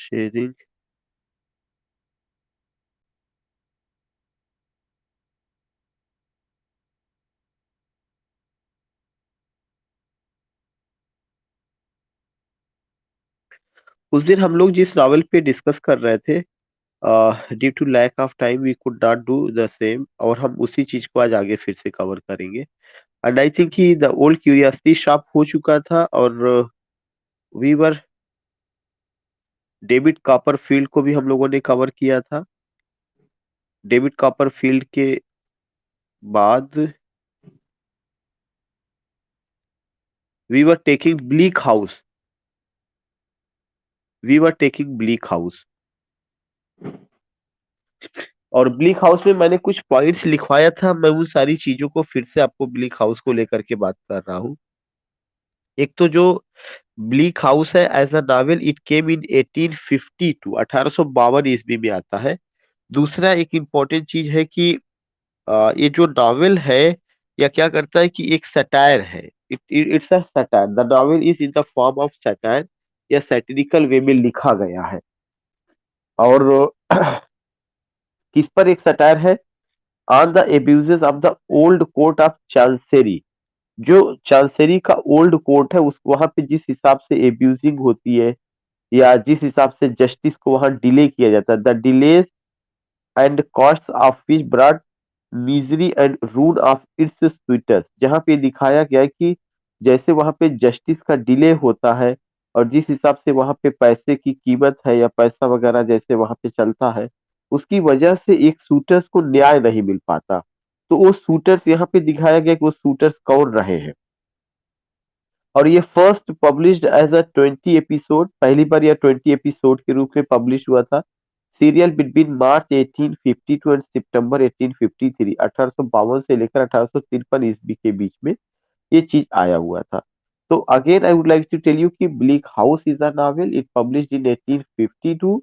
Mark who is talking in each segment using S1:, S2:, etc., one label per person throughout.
S1: Sharing. उस दिन हम लोग जिस नॉवेल पे डिस्कस कर रहे थे, due to lack of time we could not do the same, और हम उसी चीज को आज आगे फिर से कवर करेंगे। एंड आई थिंक कि द ओल्ड क्यूरियोसिटी शॉप हो चुका था, और वी वर डेविड कॉपरफील्ड को भी हम लोगों ने कवर किया था। डेविड कॉपरफील्ड के बाद we were taking Bleak House. We were taking Bleak House, और ब्लीक हाउस में मैंने कुछ पॉइंट्स लिखवाया था। मैं उन सारी चीजों को फिर से आपको ब्लीक हाउस को लेकर के बात कर रहा हूँ। एक तो जो ब्लीक हाउस है as a novel, it came in 1852, 1852 ईस्वी में आता है। दूसरा एक इम्पोर्टेंट चीज है कि ये जो नॉवेल है, या क्या करता है कि एक सटायर है। It's a satire, the novel is in the form of satire, या सैटिरिकल वे में लिखा गया है। और किस पर एक सटायर है? On the abuses of the old Court of Chancery. जो चांसेरी का ओल्ड कोर्ट है, उस वहां पे जिस हिसाब से एब्यूजिंग होती है, या जिस हिसाब से जस्टिस को वहां डिले किया जाता है, the delays and cost of which brought misery and ruin of its suitors. जहां पे दिखाया गया है कि जैसे वहां पे जस्टिस का डिले होता है, और जिस हिसाब से वहां पे पैसे की कीमत है, या पैसा वगैरह जैसे वहां पे चलता है, उसकी वजह से एक शूटर्स को न्याय नहीं मिल पाता। तो वो शूटर्स यहाँ पे दिखाया गया कि वो शूटर्स कौन रहे हैं। और ये first published as a 20 episode, पहली बार यह 20 एपिसोड के रूप में पब्लिश हुआ था। सीरियल बिटवीन मार्च 1852 एंड सितंबर 1853, 1852 से लेकर 1853 ईस्वी के बीच में ये चीज आया हुआ था। तो again I would like to tell you कि Bleak House is a novel, it published in 1852।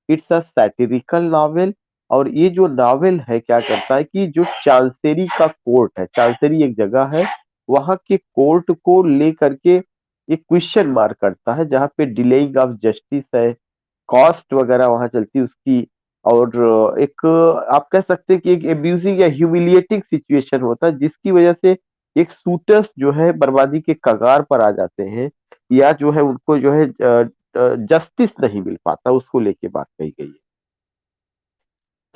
S1: It's a satirical novel. और ये जो नॉवेल है क्या करता है कि जो चांसेरी का कोर्ट है, चांसेरी एक जगह है, वहां के कोर्ट को लेकर के एक क्वेश्चन मार्क करता है, जहां पे डिलेइंग ऑफ जस्टिस है, कॉस्ट वगैरह वहां चलती है उसकी। और एक आप कह सकते हैं कि एक एब्यूजिंग या ह्यूमिलिएटिंग सिचुएशन होता है, जिसकी वजह से एक शूटर्स जो है बर्बादी के कगार पर आ जाते हैं, या जो है उनको जो है जस्टिस नहीं मिल पाता, उसको लेके बात कही गई है।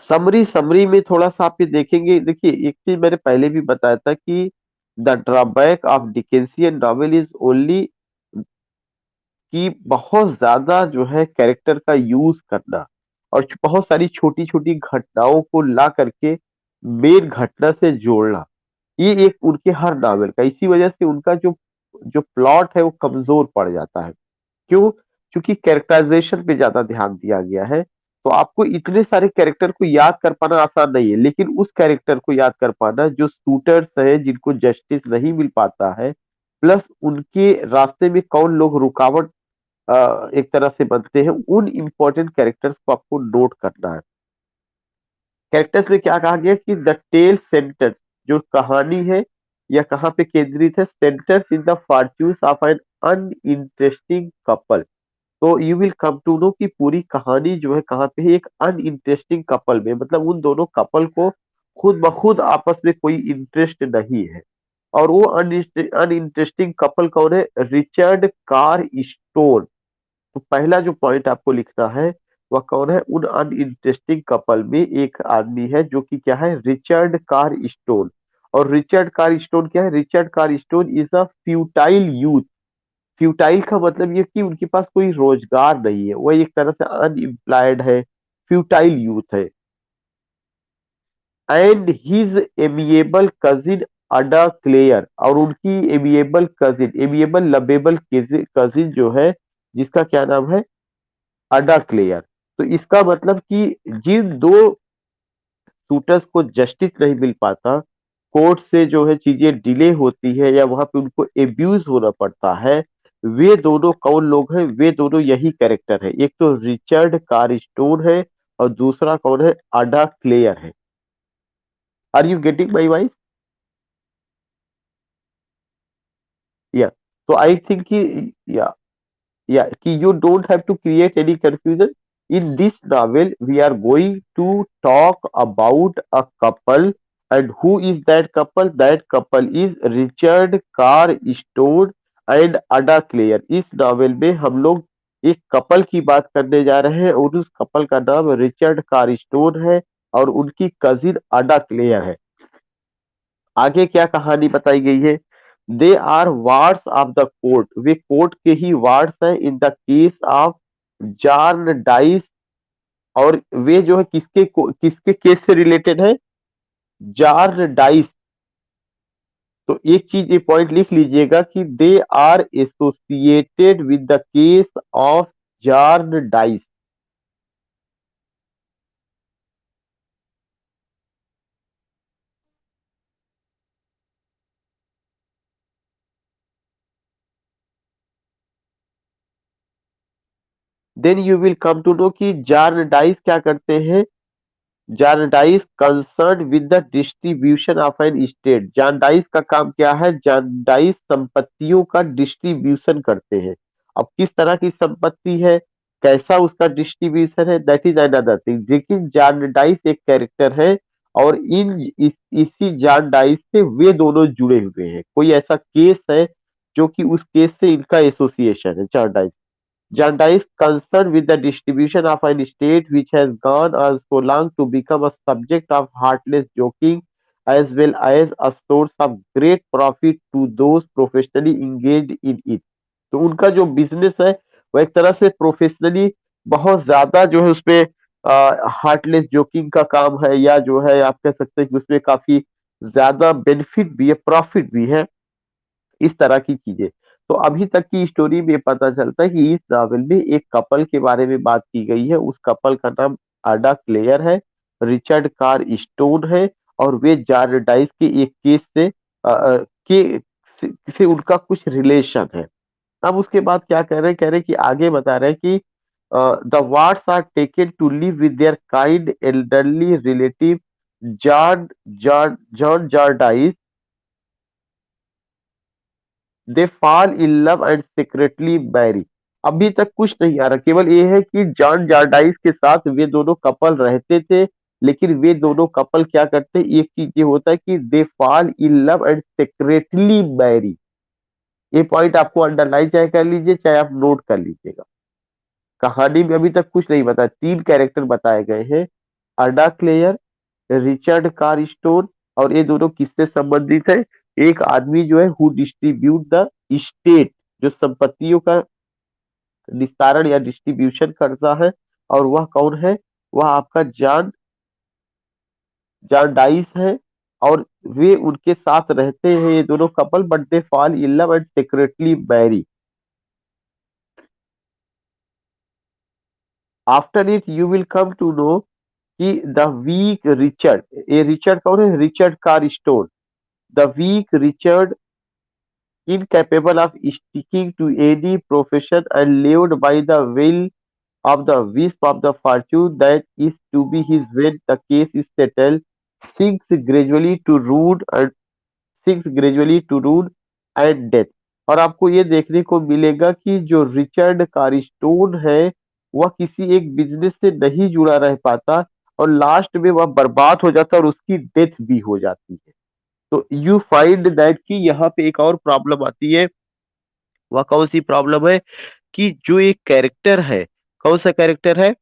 S1: समरी समरी में थोड़ा सा आप ये देखेंगे। देखिए, एक चीज मैंने पहले भी बताया था कि the drawback of Dickensian novel is only कि बहुत ज्यादा जो है कैरेक्टर का यूज करना, और बहुत सारी छोटी छोटी घटनाओं को ला करके मेन घटना से जोड़ना, ये एक उनके हर नावल का, इसी वजह से उनका जो जो प्लॉट है वो कमजोर पड़ जाता है। क्यों? क्योंकि कैरेक्टराइजेशन पे ज्यादा ध्यान दिया गया है। तो आपको इतने सारे कैरेक्टर को याद कर पाना आसान नहीं है, लेकिन उस कैरेक्टर को याद कर पाना जो शूटर्स है, जिनको जस्टिस नहीं मिल पाता है, प्लस उनके रास्ते में कौन लोग रुकावट एक तरह से बनते हैं, उन इंपॉर्टेंट कैरेक्टर्स को आपको नोट करना है। कैरेक्टर्स में क्या कहा गया कि द टेल सेंटर्स, जो कहानी है या कहाँ पे केंद्रित है, centres in the fortunes of an uninteresting couple. तो you will come to know कि पूरी कहानी जो है कहाँ पे है, एक अनइंटरेस्टिंग कपल में, मतलब उन दोनों कपल को खुद ब खुद आपस में कोई इंटरेस्ट नहीं है। और वो अनइंटरेस्टिंग कपल कौन है? Richard car stone. तो पहला जो पॉइंट आपको लिखना है वह कौन है? उन अनइंटरेस्टिंग कपल में एक आदमी है जो कि क्या है? Richard car stone. और रिचर्ड कार स्टोन क्या है? Richard Carstone is a futile youth. Futile का मतलब ये कि उनके पास कोई रोजगार नहीं है, वह एक तरह से अनएम्प्लॉयड है, फ्यूटाइल यूथ है। And his amiable cousin Ada Clare, और उनकी amiable cousin, amiable lovable cousin जो है, जिसका क्या नाम है? Ada Clare. तो इसका मतलब कि जिन दो शूटर्स को जस्टिस नहीं मिल पाता, कोर्ट से जो है चीजें डिले होती है, या वहां पे उनको एब्यूज होना पड़ता है, वे दोनों कौन लोग हैं? वे दोनों यही कैरेक्टर है। एक तो रिचर्ड कारस्टोन है, और दूसरा कौन है? अडा क्लेयर है। Are you getting my wife? या तो आई थिंक कि या Yeah, you don't have to create any confusion. In this novel, we are going to talk about a couple, and who is that couple? That couple is Richard Carstone and Ada Clare. इस novel में हम लोग एक couple की बात करने जा रहे हैं और उस कपल का नाम रिचर्ड कार स्टोन है और उनकी कजिन अडा क्लेयर है। आगे क्या कहानी बताई गई है? They are wards of the court, वे कोर्ट के ही वार्ड्स हैं in the case of John डाइस। और वे जो है किसके केस से रिलेटेड है? जॉन डाइस। तो एक चीज ये पॉइंट लिख लीजिएगा कि they are associated with the case of John डाइस। Then you will come to know कि जॉन डाइस क्या करते हैं। Jarndyce concern with the distribution of an state. जारडाइस का काम क्या है? जारडाइस संपत्तियों का डिस्ट्रीब्यूशन करते हैं। अब किस तरह की संपत्ति है, कैसा उसका डिस्ट्रीब्यूशन है, दैट इज अनदर थिंग। लेकिन जारडाइस एक कैरेक्टर है और इसी जारडाइस से वे दोनों जुड़े हुए हैं। कोई ऐसा केस है जो कि उस केस से इनका एसोसिएशन है जारडाइस। Janda is concerned with the distribution of an estate which has gone on so long to become a subject of heartless joking as well as a source of great profit to those professionally engaged in it। तो उनका जो business है वो एक तरह से professionally बहुत ज्यादा जो है उसमें हार्टलेस जोकिंग का काम है, या जो है आप कह सकते हैं कि उसमें काफी ज्यादा बेनिफिट भी है, प्रॉफिट भी है, इस तरह की चीजें। तो अभी तक की स्टोरी में पता चलता है कि इस नॉवेल में एक कपल के बारे में बात की गई है। उस कपल का नाम अडा क्लेयर है, रिचर्ड कार स्टोन है और वे जारडाइस के एक केस से से उनका कुछ रिलेशन है। अब उसके बाद क्या कह रहे हैं? कह रहे हैं कि आगे बता रहे हैं कि the wards are taken to live with their kind elderly relative John John John Jarndyce. They fall in love and secretly marry. अभी तक कुछ नहीं आ रहा, केवल ये है कि जॉन जारडाइस के साथ वे दोनों कपल रहते थे, लेकिन वे दोनों कपल क्या करते हैं, एक चीज ये होता है कि they fall in love and secretly marry. ये पॉइंट आपको अंडरलाइन चाहे कर लीजिए चाहे आप नोट कर लीजिएगा। कहानी में अभी तक कुछ नहीं बताया, तीन कैरेक्टर बताए गए हैं, अडा क्लेयर, रिचर्ड कार स्टोन, और ये दोनों किससे संबंधित है? एक आदमी जो है हु डिस्ट्रीब्यूट द स्टेट, जो संपत्तियों का निस्तारण या डिस्ट्रीब्यूशन करता है, और वह कौन है? वह आपका जॉन जॉन डाइस है। और वे उनके साथ रहते हैं ये दोनों couple, but they fall in love and secretly marry. After it you will come to know कि द वीक रिचर्ड, ये रिचर्ड कौन है? Richard Carstone. The weak Richard, incapable of sticking to any profession and lived by the will of the wisp of the fortune that is to be his when the case is settled, sinks gradually to ruin and sinks gradually to ruin and death। और आपको ये देखने को मिलेगा कि जो Richard कारिस्टोन है वह किसी एक बिजनेस से नहीं जुड़ा रह पाता और लास्ट में वह बर्बाद हो जाता है और उसकी डेथ भी हो जाती है। तो यू फाइंड दैट कि यहाँ पे एक और प्रॉब्लम आती है। वह कौन सी प्रॉब्लम है? कि जो एक कैरेक्टर है, कौन सा कैरेक्टर है?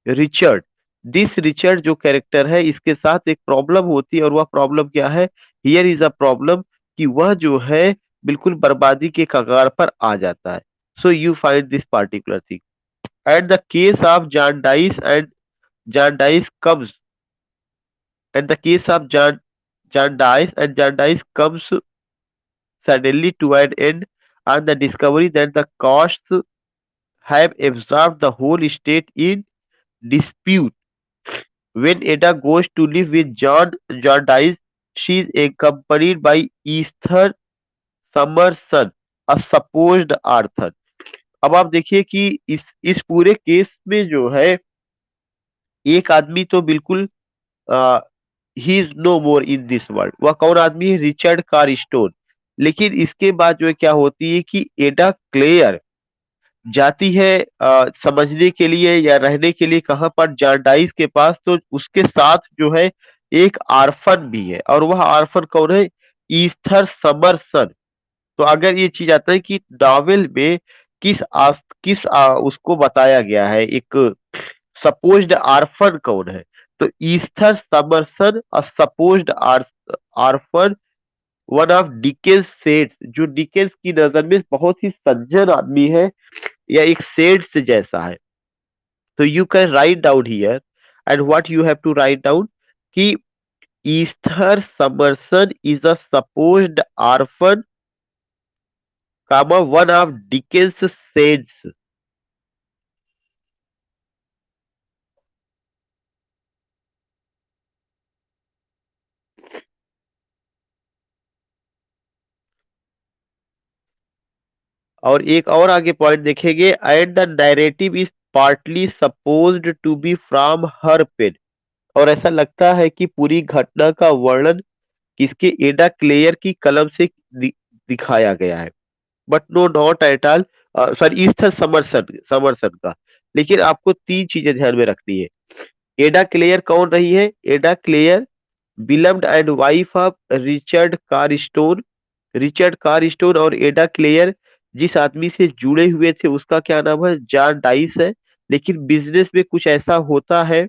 S1: रिचर्ड। दिस रिचर्ड जो कैरेक्टर है इसके साथ एक प्रॉब्लम होती है, और वह प्रॉब्लम क्या है? हियर इज अ प्रॉब्लम कि वह जो है बिल्कुल बर्बादी के कगार पर आ जाता है। So you find this particular thing at the case of Jarndyce and Jarndyce comes at the case of Jarndyce comes suddenly to an end and the discovery that the costs have absorbed the whole state in dispute. When Ada goes to live with John Jardice, she is accompanied by Ethan Summerson, a supposed Arthur। अब आप देखिए कि इस पूरे case में जो है एक आदमी तो बिल्कुल ही is no more in this world. वह कौन आदमी है? Richard Carstone. लेकिन इसके बाद जो है क्या होती है कि एडा क्लेयर जाती है समझने के लिए या रहने के लिए कहाँ पर, जारडाइस के पास। तो उसके साथ जो है एक आर्फन भी है, और वह आर्फन कौन है? ईस्थर समरसन। तो अगर ये चीज आता है कि नॉवेल में उसको बताया गया है, एक सपोज्ड आर्फन कौन है, तो Esther Summerson a supposed orphan, one of Dickens सेड्स, जो डिकेंस की नजर में बहुत ही सज्जन आदमी है, या एक सेड्स जैसा है। तो you can write down here, and what you have to write down कि Esther Summerson is a supposed orphan, comma one of Dickens सेड्स। और एक और आगे पॉइंट देखेंगे, and the narrative is partly supposed to be from her pen. और ऐसा लगता है कि पूरी घटना का वर्णन किसके, एडा क्लेयर की कलम से दिखाया गया है। But no, not at all. Sorry, Esther Summerson Summerson का। लेकिन आपको तीन चीजें ध्यान में रखनी है। एडा क्लेयर कौन रही है? Ada Clare beloved and wife of Richard Carstone. Richard Carstone और एडा क्लेयर जिस आदमी से जुड़े हुए थे उसका क्या नाम है? जॉन डाइस है। लेकिन बिजनेस में कुछ ऐसा होता है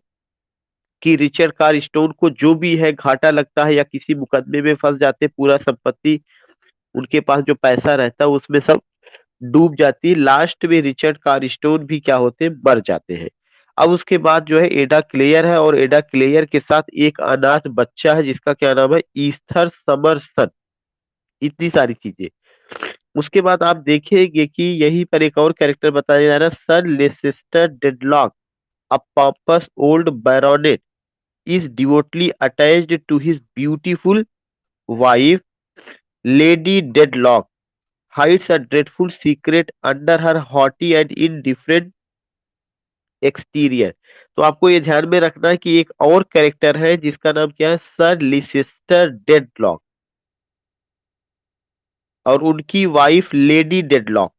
S1: कि रिचर्ड कारस्टोन को जो भी है घाटा लगता है, या किसी मुकदमे में फंस जाते, पूरा संपत्ति, उनके पास जो पैसा रहता है उसमें सब डूब जाती है। लास्ट में रिचर्ड कारस्टोन भी क्या होते हैं? मर जाते हैं। अब उसके बाद जो है एडा क्लेयर है, और एडा क्लेयर के साथ एक अनाथ बच्चा है जिसका क्या नाम है? ईस्थर समरसन। इतनी सारी चीजें। उसके बाद आप देखेंगे कि यहीं पर एक और कैरेक्टर बताया जा रहा है, sir Leicester deadlock, a pompous old baronet, is devotedly attached to his beautiful wife, Lady Dedlock, hides a dreadful secret under her haughty and indifferent exterior। तो आपको ये ध्यान में रखना है कि एक और कैरेक्टर है जिसका नाम क्या है? सर लिसिस्टर डेडलॉक, और उनकी वाइफ लेडी डेडलॉक।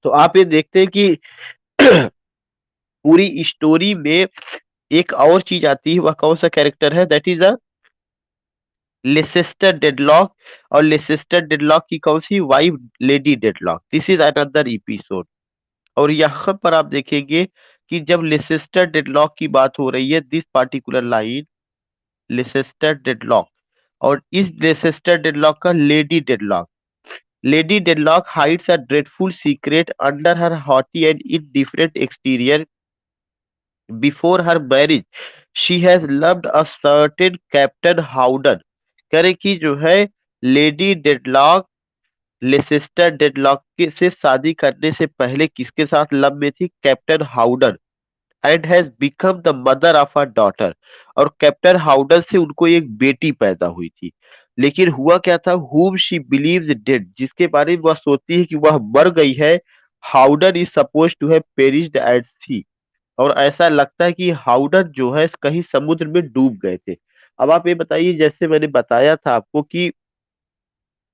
S1: तो आप ये देखते हैं कि पूरी स्टोरी में एक और चीज आती है, वह कौन सा कैरेक्टर है? That is a Leicester Dedlock. और लेसेस्टर डेडलॉक की कौन सी wife? Lady Dedlock. This is another episode. और यहाँ पर आप देखेंगे कि जब लेसेस्टर डेडलॉक की बात हो रही है, this particular line, Leicester Dedlock, और इस लेसेस्टर डेडलॉक का lady deadlock, lady deadlock hides a dreadful secret under her haughty and indifferent exterior. Before her marriage, she has loved a certain Captain Howden। कह रहे कि जो है lady deadlock Leicester deadlock के से शादी करने से पहले किसके साथ लव में थी? Captain Hawdon. And has become the mother of a daughter. और कैप्टन हाउडन से उनको एक बेटी पैदा हुई थी। लेकिन हुआ क्या था? whom she believes dead, जिसके बारे में वह सोचती है कि वह मर गई है। Hawdon is suppose to have perished at sea. और ऐसा लगता है कि हाउडन जो है कहीं समुद्र में डूब गए थे। अब आप ये बताइए, जैसे मैंने बताया था आपको कि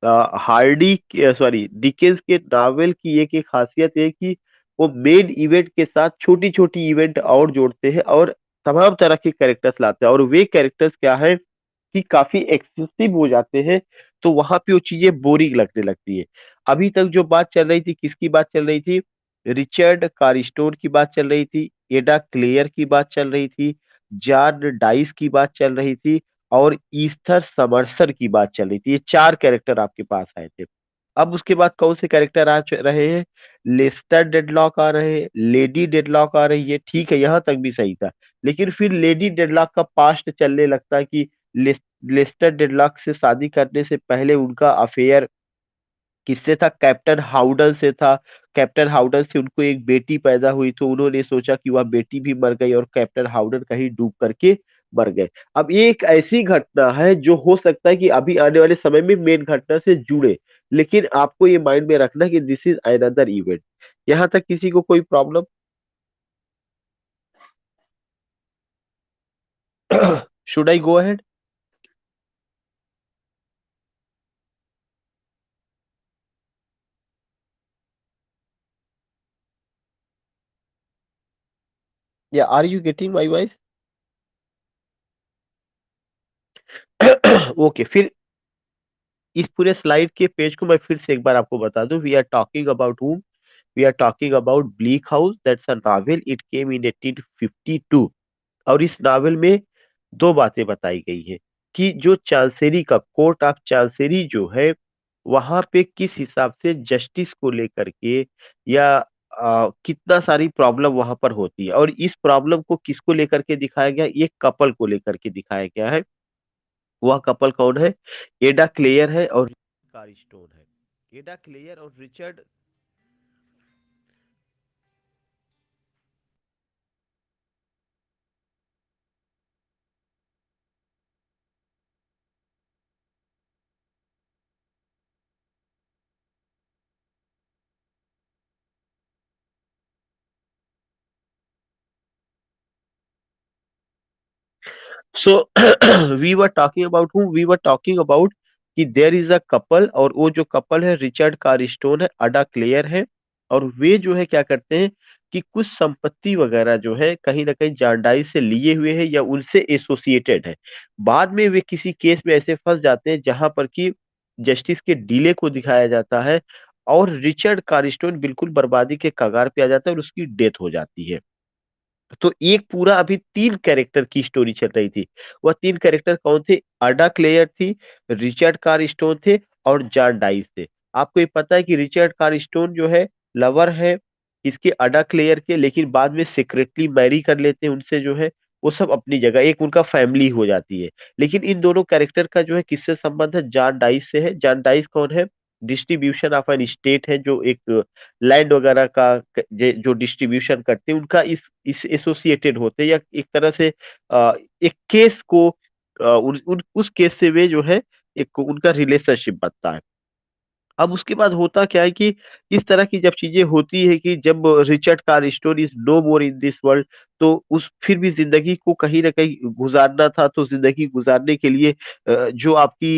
S1: हार्डी, सॉरी, डिकेंस के नावल की एक एक खासियत है कि वो मेन इवेंट के साथ छोटी छोटी इवेंट और जोड़ते हैं, और तमाम तरह के कैरेक्टर्स लाते हैं, और वे कैरेक्टर्स क्या है कि काफी एक्सेसिव हो जाते हैं। तो वहां पे वो चीजें बोरिंग लगने लगती है। अभी तक जो बात चल रही थी, किसकी बात चल रही थी? रिचर्ड कारिस्टोन की बात चल रही थी, एडा क्लेयर की बात चल रही थी, जॉन डाइस की बात चल रही थी, और ईस्थर समरसन की बात चल रही थी। ये चार कैरेक्टर आपके पास आए थे। अब उसके बाद कौन से कैरेक्टर रहे हैं? लेस्टर डेडलॉक आ रहे हैं, लेडी डेडलॉक आ रही है। ठीक है, यहाँ तक भी सही था। लेकिन फिर लेडी डेडलॉक का पास्ट चलने लगता है कि लेस्टर डेडलॉक से शादी करने से पहले उनका अफेयर किससे था? कैप्टन हाउडन से था। कैप्टन हाउडन से उनको एक बेटी पैदा हुई, तो उन्होंने सोचा कि वह बेटी भी मर गई और कैप्टन हाउडन कहीं डूब करके मर गए। अब ये एक ऐसी घटना है जो हो सकता है कि अभी आने वाले समय में मेन घटना से जुड़े, लेकिन आपको ये माइंड में रखना कि दिस इज अनदर इवेंट। यहां तक किसी को कोई problem? Should I go ahead? या are you getting my voice? Okay, फिर इस पूरे स्लाइड के पेज को मैं फिर से एक बार आपको बता दूं। We are talking about whom? We are talking about Bleak House, that's a novel, it came in 1852। और इस नावल में दो बातें बताई गई है कि जो चांसेरी का कोर्ट ऑफ चांसेरी जो है, वहां पे किस हिसाब से जस्टिस को लेकर के या कितना सारी प्रॉब्लम वहां पर होती है, और इस प्रॉब्लम को किसको लेकर के दिखाया गया, एक कपल को लेकर के दिखाया गया है। वह कपल कौन है? एडा क्लेयर है और कारिस्टोन है। एडा क्लेयर और Richard. So we were talking about who, we were talking about कि देयर इज अ कपल, और वो जो कपल है रिचर्ड कारिस्टोन है, अडा क्लेयर है। और वे जो है क्या करते हैं कि कुछ संपत्ति वगैरह जो है कहीं ना कहीं जारडाइज से लिए हुए है या उनसे एसोसिएटेड है। बाद में वे किसी केस में ऐसे फंस जाते हैं जहां पर कि जस्टिस के डिले को दिखाया जाता है, और रिचर्ड कारिस्टोन बिल्कुल बर्बादी के कगार पे आ जाता है और उसकी डेथ हो जाती है। तो एक पूरा अभी तीन कैरेक्टर की स्टोरी चल रही थी। वह तीन कैरेक्टर कौन थे? अडा क्लेयर थी, रिचर्ड कार स्टोन थे, और जॉन डाइस थे। आपको ये पता है कि रिचर्ड कार स्टोन जो है लवर है इसके अडा क्लेयर के, लेकिन बाद में सीक्रेटली मैरी कर लेते हैं उनसे जो है। वो सब अपनी जगह, एक उनका फैमिली हो जाती है। लेकिन इन दोनों कैरेक्टर का जो है किससे संबंध है? जॉन डाइस से है। जॉन डाइस कौन है? डिस्ट्रीब्यूशन ऑफ एन स्टेट है, जो एक लैंड वगैरह का जो डिस्ट्रीब्यूशन करते हैं उनका इस एसोसिएटेड होते हैं, या एक तरह से एक केस को उस केस से वे जो है एक उनका रिलेशनशिप बनता है। अब उसके बाद होता क्या है कि इस तरह की जब चीजें होती है कि जब Richard Carstone is no more in this world, तो उस फिर भी जिंदगी को कहीं ना कहीं गुजारना था। तो जिंदगी गुजारने के लिए जो आपकी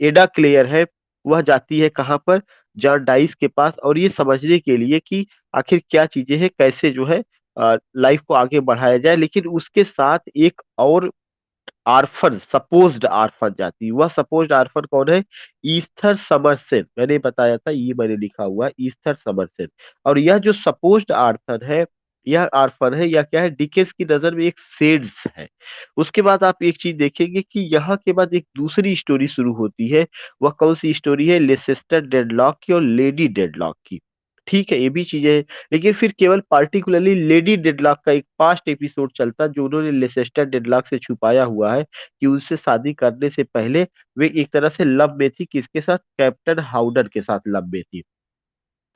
S1: एडा क्लेयर है, वह जाती है कहाँ पर? जॉन डाइस के पास, और ये समझने के लिए कि आखिर क्या चीजें हैं, कैसे जो है लाइफ को आगे बढ़ाया जाए। लेकिन उसके साथ एक और आर्फन, सपोज्ड आर्फन जाती है। वह सपोज्ड आर्फन कौन है? ईस्थर समरसेन। मैंने बताया था, ये मैंने लिखा हुआ है, ईस्थर समरसेन। और यह जो सपोज्ड आर्फन है, यह आर्फन है या क्या है, डिकेंस की नजर में एक सेड्स है। उसके बाद आप एक चीज देखेंगे कि यहाँ के बाद एक दूसरी स्टोरी शुरू होती है। वह कौन सी स्टोरी है? लेसेस्टर डेडलॉक की और लेडी डेडलॉक की। ठीक है, ये भी चीजें हैं। लेकिन फिर केवल पार्टिकुलरली लेडी डेडलॉक का एक पास्ट एपिसोड चलता, जो उन्होंने लेसेस्टर डेडलॉक से छुपाया हुआ है कि उनसे शादी करने से पहले वे एक तरह से लव में थी। किसके साथ? कैप्टन हाउडर के साथ लव में थी।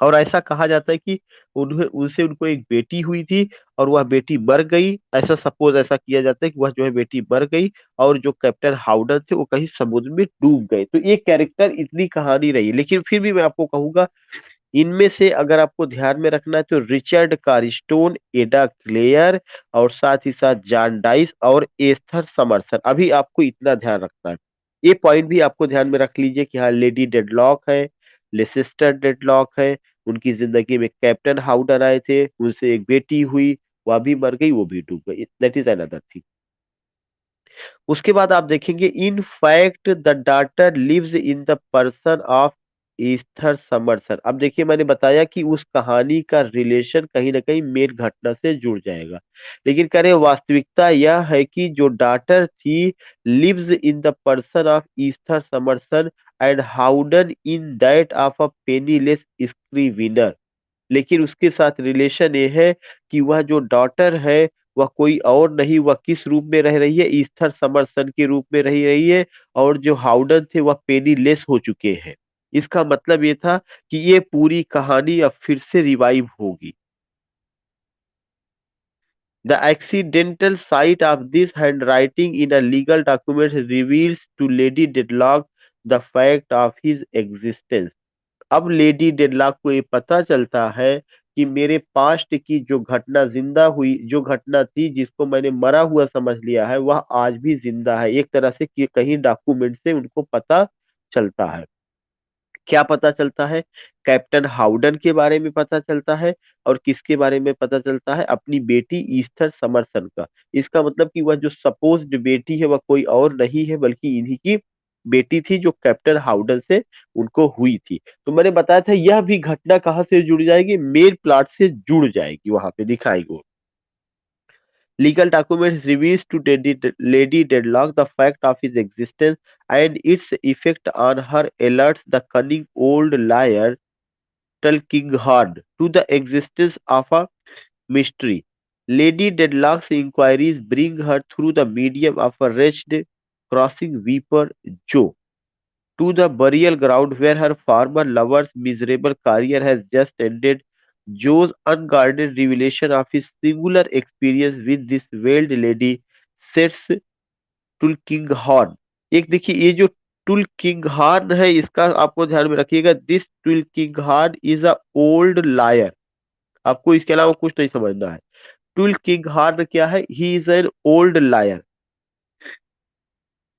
S1: और ऐसा कहा जाता है कि उन्हें उनसे उनको एक बेटी हुई थी, और वह बेटी मर गई। ऐसा सपोज ऐसा किया जाता है कि वह जो है बेटी मर गई, और जो कैप्टन हाउडर थे वो कहीं समुद्र में डूब गए। तो ये कैरेक्टर इतनी कहानी रही, लेकिन फिर भी मैं आपको कहूंगा इनमें से अगर आपको ध्यान में रखना है तो रिचर्ड कारिस्टोन, एडा क्लेयर, और साथ ही साथ जॉन डाइस और एस्थर समरसन, अभी आपको इतना ध्यान रखना है। ये पॉइंट भी आपको ध्यान में रख लीजिए कि हाँ, लेडी डेडलॉक है, लेसिस्टर डेडलॉक है, उनकी जिंदगी में कैप्टन हाउडर आए थे, उनसे एक बेटी हुई, वह भी मर गई, वो भी डूब गई। That is another thing. उसके बाद आप देखेंगे in fact the daughter lives in the person of Esther Summerson. अब देखिए, मैंने बताया कि उस कहानी का रिलेशन कहीं ना कहीं मेन घटना से जुड़ जाएगा, लेकिन कह रहे वास्तविकता यह है कि जो डाटर थी lives in the person of Esther Summerson and Hawdon in that of a penniless scrivener. लेकिन उसके साथ रिलेशन ये है कि वह जो डॉटर है वह कोई और नहीं, वह किस रूप में रह रही है? ईस्थर समरसन के रूप में रह रही है। और जो हाउडन थे वह पेनीलेस हो चुके हैं। इसका मतलब ये था कि ये पूरी कहानी अब फिर से रिवाइव होगी। The accidental sight of this handwriting in a legal document reveals to Lady Dedlock the fact of his existence. अब लेडी डेडलॉक को ये पता चलता है कि मेरे पास्ट की जो घटना जिंदा हुई, जो घटना थी जिसको मैंने मरा हुआ समझ लिया है, वह आज भी जिंदा है। एक तरह से कि कहीं डॉक्यूमेंट से उनको पता चलता है। क्या पता चलता है? कैप्टन हाउडन के बारे में पता चलता है। और किसके बारे में पता चलता है? अपनी बेटी ईस्थर समरसन का। इसका मतलब कि वह जो सपोज्ड बेटी है वह कोई और नहीं है बल्कि इन्हीं की बेटी थी, जो कैप्टन हाउडन से उनको हुई थी। तो मैंने बताया था यह भी घटना कहाँ से जुड़ जाएगी, मेन प्लॉट से जुड़ जाएगी, वहां पे दिखाएंगे। Legal documents reveals to Lady Dedlock the fact of his existence and its effect on her, alerts the cunning old liar Tulkinghorn to the existence of a mystery. Lady Dedlock's inquiries bring her through the medium of a wretched crossing weeper Joe to the burial ground where her former lover's miserable career has just ended. Joe's unguarded revelation of his singular experience with this veiled lady sets टुल्किंगहॉर्न। एक देखिए ये जो टुल्किंगहॉर्न है इसका आपको ध्यान में रखिएगा। This Tulkinghorn is a old liar. आपको इसके अलावा कुछ नहीं समझना है। टुल्किंगहॉर्न क्या है? He is an old liar.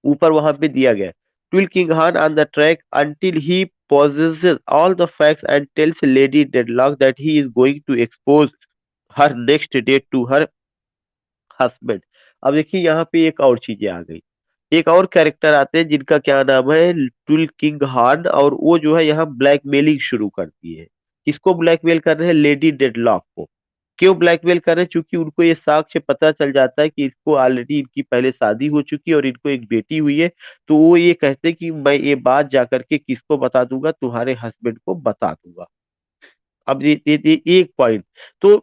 S1: ऊपर वहां पे दिया गया Tulkinghorn on the track until he possesses all the facts and tells Lady Dedlock that he is going to expose her next date to her husband. अब देखिए यहाँ पे एक और चीजें आ गई। एक और कैरेक्टर आते हैं जिनका क्या नाम है? Tool king horn. और वो जो है यहाँ ब्लैकमेलिंग शुरू करती है। किसको ब्लैकमेल कर रहे हैं? लेडी डेडलॉक को। क्यों ब्लैकमेल कर रहे हैं? क्योंकि उनको ये साक्ष्य पता चल जाता है कि इसको ऑलरेडी इनकी पहले शादी हो चुकी है और इनको एक बेटी हुई है। तो वो ये कहते हैं कि मैं ये बात जाकर के किसको बता दूंगा? तुम्हारे हस्बैंड को बता दूंगा। अब ये एक पॉइंट। तो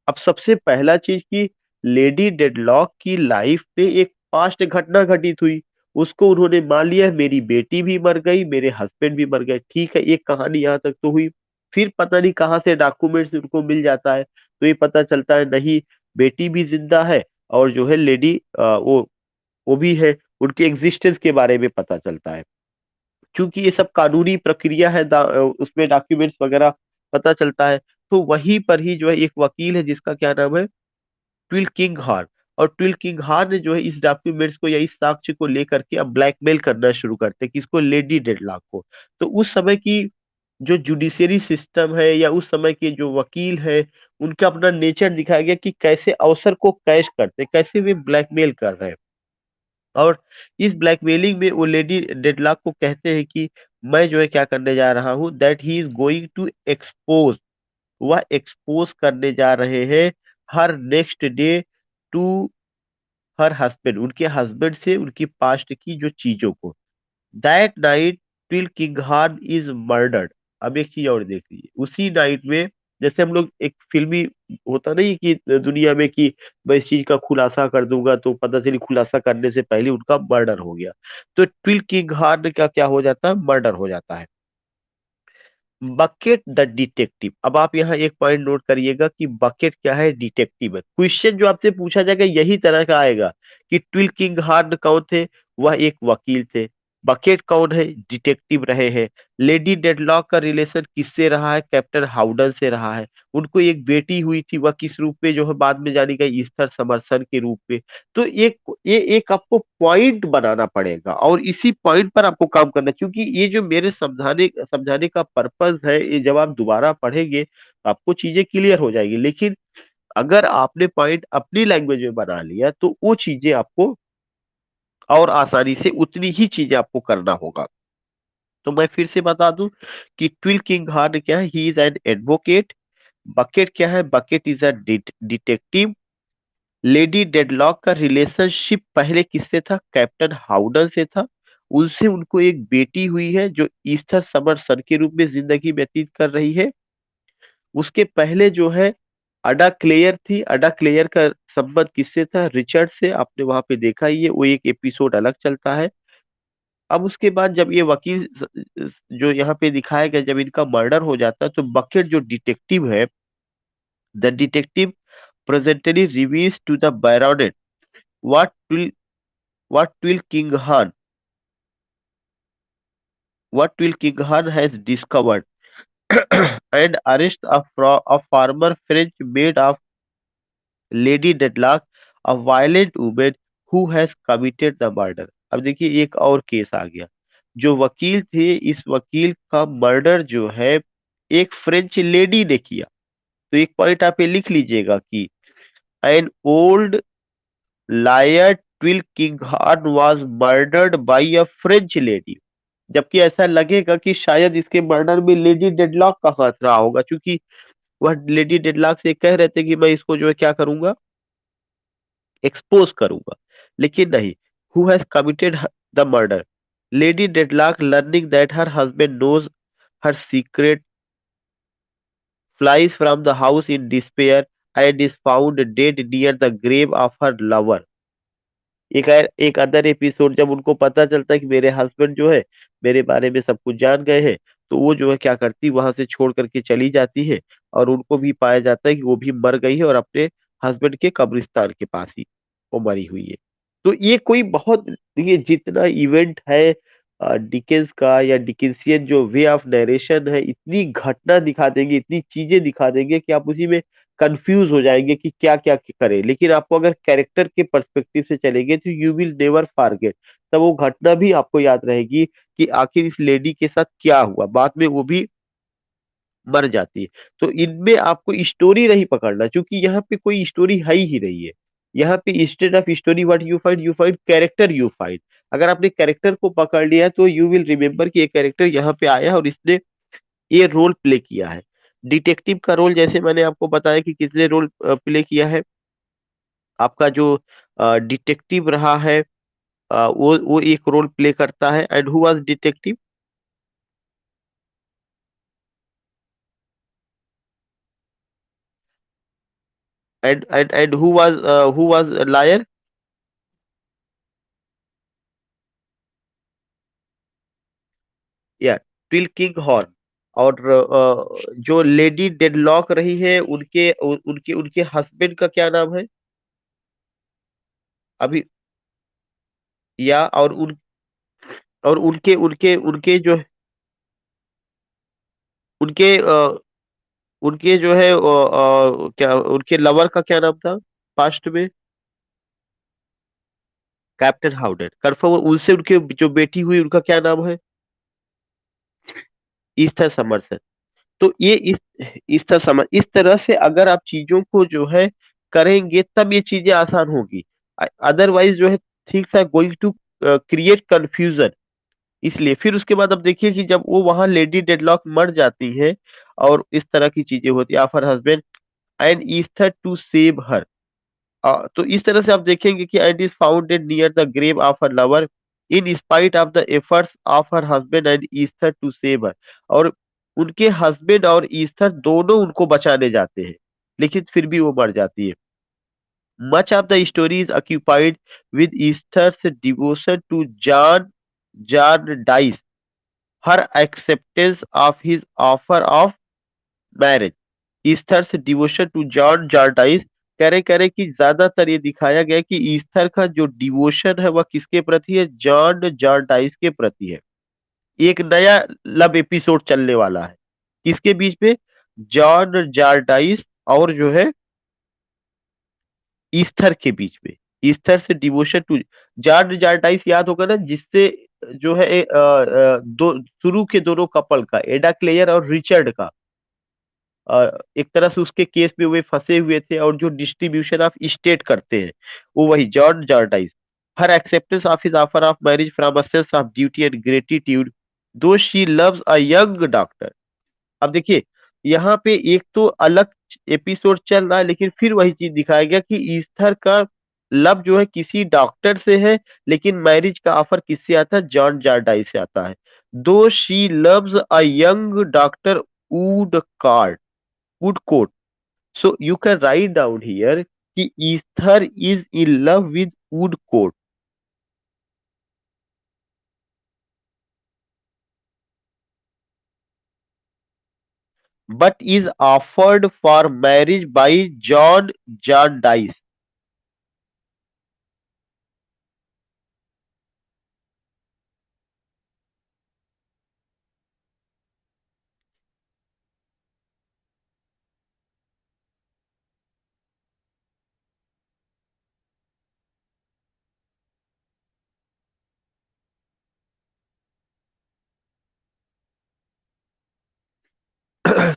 S1: अब सबसे पहला चीज कि लेडी डेडलॉक की लाइफ में एक पास्ट घटना घटित हुई। उसको उन्होंने मान लिया मेरी बेटी भी मर गई, मेरे हस्बैंड भी मर गए। ठीक है, एक कहानी यहाँ तक तो हुई। फिर पता नहीं कहाँ से डॉक्यूमेंट्स उनको मिल जाता है, तो ये पता चलता है नहीं, बेटी भी जिंदा है और जो है लेडी वो भी है। उनके एग्जिस्टेंस के बारे में पता चलता है। क्योंकि ये सब कानूनी प्रक्रिया है, उसमें डॉक्यूमेंट्स वगैरह पता चलता है। तो वहीं पर ही जो है एक वकील है जिसका क्या नाम है? ट्विल किंग हार। और ट्विल किंग हार ने जो है इस डॉक्यूमेंट्स को या इस साक्ष्य को लेकर के अब ब्लैकमेल करना शुरू करते हैं किसको? लेडी डेडलॉक को। तो उस समय की जो जुडिशियरी सिस्टम है या उस समय के जो वकील है, उनका अपना नेचर दिखाया गया कि कैसे अवसर को कैश करते हैं, कैसे वे ब्लैकमेल कर रहे हैं। और इस ब्लैकमेलिंग में वो लेडी डेडलॉक को कहते हैं कि मैं जो है क्या करने जा रहा हूँ, that he is going to expose. वह एक्सपोज करने जा रहे हैं her next day to her husband, उनके हस्बैंड से उनकी पास्ट की जो चीजों को। That night Tulkinghorn is murdered. अब एक चीज और देख लीजिए, उसी नाइट में जैसे हम लोग एक फिल्मी होता नहीं कि दुनिया में कि मैं इस चीज का खुलासा कर दूंगा तो पता चली खुलासा करने से पहले उनका मर्डर हो गया। तो ट्विल किंगहान का क्या हो जाता है? मर्डर हो जाता है। Bucket the detective. अब आप यहाँ एक पॉइंट नोट करिएगा कि बकेट क्या है? डिटेक्टिव है। क्वेश्चन जो आपसे पूछा जाएगा यही तरह का आएगा कि ट्विल किंग हार्ड कौन थे? वह एक वकील थे। बकेट कौन है? डिटेक्टिव रहे हैं। लेडी डेडलॉक का रिलेशन किससे रहा है? कैप्टन हाउडन से रहा है। उनको एक बेटी हुई थी, वह किस रूप में जो है बाद में जानी गई? ईस्थर समरसन के रूप में। तो ये एक आपको पॉइंट बनाना पड़ेगा और इसी पॉइंट पर आपको काम करना है, क्योंकि ये जो मेरे समझाने समझाने का पर्पस है, ये जब आप दोबारा पढ़ेंगे तो आपको चीजें क्लियर हो जाएगी। लेकिन अगर आपने पॉइंट अपनी लैंग्वेज में बना लिया तो वो चीजें आपको और आसानी से उतनी ही चीजें आपको करना होगा। तो मैं फिर से बता दूं कि ट्विल किंग हार्न क्या है? He is an advocate. Bucket क्या है? Bucket is a detective. Lady deadlock का रिलेशनशिप पहले किससे था? कैप्टन हाउडन से था। उनसे उनको एक बेटी हुई है जो ईस्थर समरसन के रूप में जिंदगी व्यतीत कर रही है। उसके पहले जो है अडा क्लेयर थी। अडा क्लेयर का संबंध किससे था? रिचर्ड से। आपने वहां पे देखा ही है, वो एक एपिसोड अलग चलता है। अब उसके बाद जब ये वकील जो यहाँ पे दिखाया गया, जब इनका मर्डर हो जाता है तो बकेट जो डिटेक्टिव है, the detective presently reveals to the baronet what will what will King Han what will King Han has discovered and arrest a farmer French maid of Lady Dedlock, a violent woman who has committed the murder। अब देखिए एक और case आ गया। जो वकील थे, इस वकील का मर्डर जो है एक फ्रेंच लेडी ने किया। तो एक पॉइंट आप ये लिख लीजिएगा कि an old lawyer Tulkinghorn was murdered by a French lady. जबकि ऐसा लगेगा कि शायद इसके मर्डर में लेडी डेडलॉक का हाथ रहा होगा, क्योंकि वह लेडी डेडलॉक से कह रहे थे कि मैं इसको जो है क्या करूंगा, एक्सपोज करूंगा। लेकिन नहीं, who has committed the murder? Lady Dedlock learning that her husband knows her secret flies from the house in despair and is found dead near the grave of her lover. एक other episode, जब उनको पता चलता है कि मेरे husband जो है मेरे बारे में सब कुछ जान गए हैं, तो वो जो है क्या करती, वहां से छोड़ करके चली जाती है। और उनको भी पाया जाता है कि वो भी मर गई है और अपने हस्बैंड के कब्रिस्तान के पास ही वो मरी हुई है। तो ये कोई बहुत, देखिए जितना इवेंट है डिकेंस का या डिकेंसियन जो वे ऑफ नरेशन है, इतनी घटना दिखा देंगे, इतनी चीजें दिखा देंगे कि आप उसी में कंफ्यूज हो जाएंगे कि क्या क्या करें। लेकिन आपको अगर कैरेक्टर के पर्सपेक्टिव से चलेंगे तो यू विल नेवर फॉरगेट। तब वो घटना भी आपको याद रहेगी कि आखिर इस लेडी के साथ क्या हुआ, बाद में वो भी मर जाती है। तो इनमें आपको स्टोरी नहीं पकड़ना, क्योंकि यहाँ पे कोई स्टोरी है ही नहीं है। यहाँ पे instead of story what you find character you find. अगर आपने कैरेक्टर को पकड़ लिया तो यू विल रिमेम्बर कि ये कैरेक्टर यहाँ पे आया और इसने ये रोल प्ले किया है। डिटेक्टिव का रोल जैसे मैंने आपको बताया कि किसने रोल प्ले किया है, आपका जो डिटेक्टिव रहा है, वो एक रोल प्ले करता है। And who was detective? And who was lawyer? या ट्विल किंग हॉर्न। और जो लेडी डेडलॉक रही है, उनके उनके हस्बैंड का क्या नाम है अभी? या और उनके उनके उनके जो उनके उनके जो है क्या उनके लवर का क्या नाम था पास्ट में? Captain Hawdon confirm. उनसे उनके जो बेटी हुई उनका क्या नाम है? ईस्थर समर्सन। तो ये इस तरह से अगर आप चीजों को जो है करेंगे तब ये चीजें आसान होगी। अदरवाइज जो है things are going to create confusion. इसलिए फिर उसके बाद अब देखिए कि जब वो वहां लेडी डेडलॉक मर जाती है और इस तरह की चीजें होती है, after husband and Esther to save her. तो इस तरह से आप देखेंगे कि and is founded near the grave of her lover in spite of the efforts of her husband and Esther to save her. और उनके हस्बैंड और ईस्थर दोनों उनको बचाने जाते हैं, लेकिन फिर भी वो मर जाती है। Much of the story is occupied with Esther's devotion to John डाइस, her acceptance of his offer of marriage. Esther devotion to John Jarndyce. कह रहे कि ज्यादातर ये दिखाया गया है कि ईस्थर का जो डिवोशन है वह किसके प्रति है? जॉन जार्डाइस के प्रति है। एक नया लव एपिसोड चलने वाला है किसके बीच में? जॉन जार्डाइस और जो है ईस्थर के बीच में। ईस्थर से डिवोशन टू जॉन जार्डाइस याद होगा ना, जिससे जो है दो शुरू के दोनों कपल का, एडा क्लेयर और रिचर्ड का, एक तरह से उसके केस में वे फंसे हुए थे और जो डिस्ट्रीब्यूशन ऑफ स्टेट करते हैं वो वही John Jarndyce. Her acceptance of his offer of marriage from a sense of duty and gratitude though she loves a young doctor. अब देखिए यहाँ पे एक तो अलग एपिसोड चल रहा है, लेकिन फिर वही चीज दिखाया गया कि ईस्थर का लव जो है किसी डॉक्टर से है, लेकिन मैरिज का ऑफर किससे आता है? जॉन जार्डाइस से आता है। दो she loves a young doctor would card Woodcourt. So you can write down here कि Ether is in love with Woodcourt. but is offered for marriage by John Jarndyce.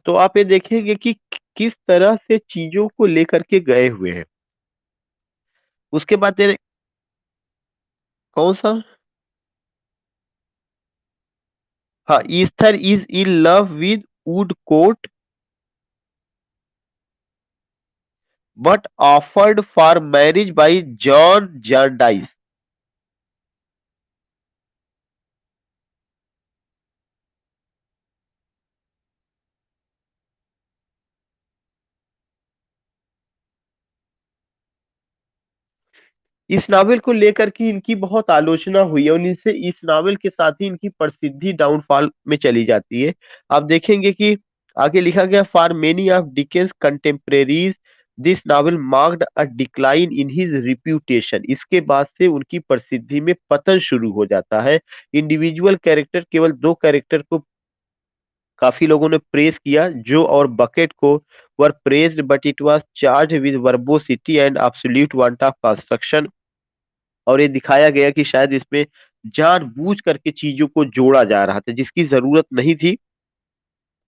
S1: तो आप ये देखेंगे कि किस तरह से चीजों को लेकर के गए हुए हैं। उसके बाद तेरे कौन सा? हाँ, Esther is in love with Woodcourt but offered for marriage by John Jarndyce. इस नावल को लेकर के इनकी बहुत आलोचना हुई है और इनसे इस नावल के साथ ही इनकी प्रसिद्धि डाउनफॉल में चली जाती है। आप देखेंगे कि आगे लिखा गया, for many of Dickens कंटेम्परेरीज this novel marked a decline in his reputation. इसके बाद से उनकी प्रसिद्धि में पतन शुरू हो जाता है। इंडिविजुअल कैरेक्टर, केवल दो कैरेक्टर को काफी लोगों ने प्रेज किया, जो और बकेट को were praised, but it was charged with verbosity and absolute want of construction. और ये दिखाया गया कि शायद इसमें जानबूझ करके चीजों को जोड़ा जा रहा था, जिसकी जरूरत नहीं थी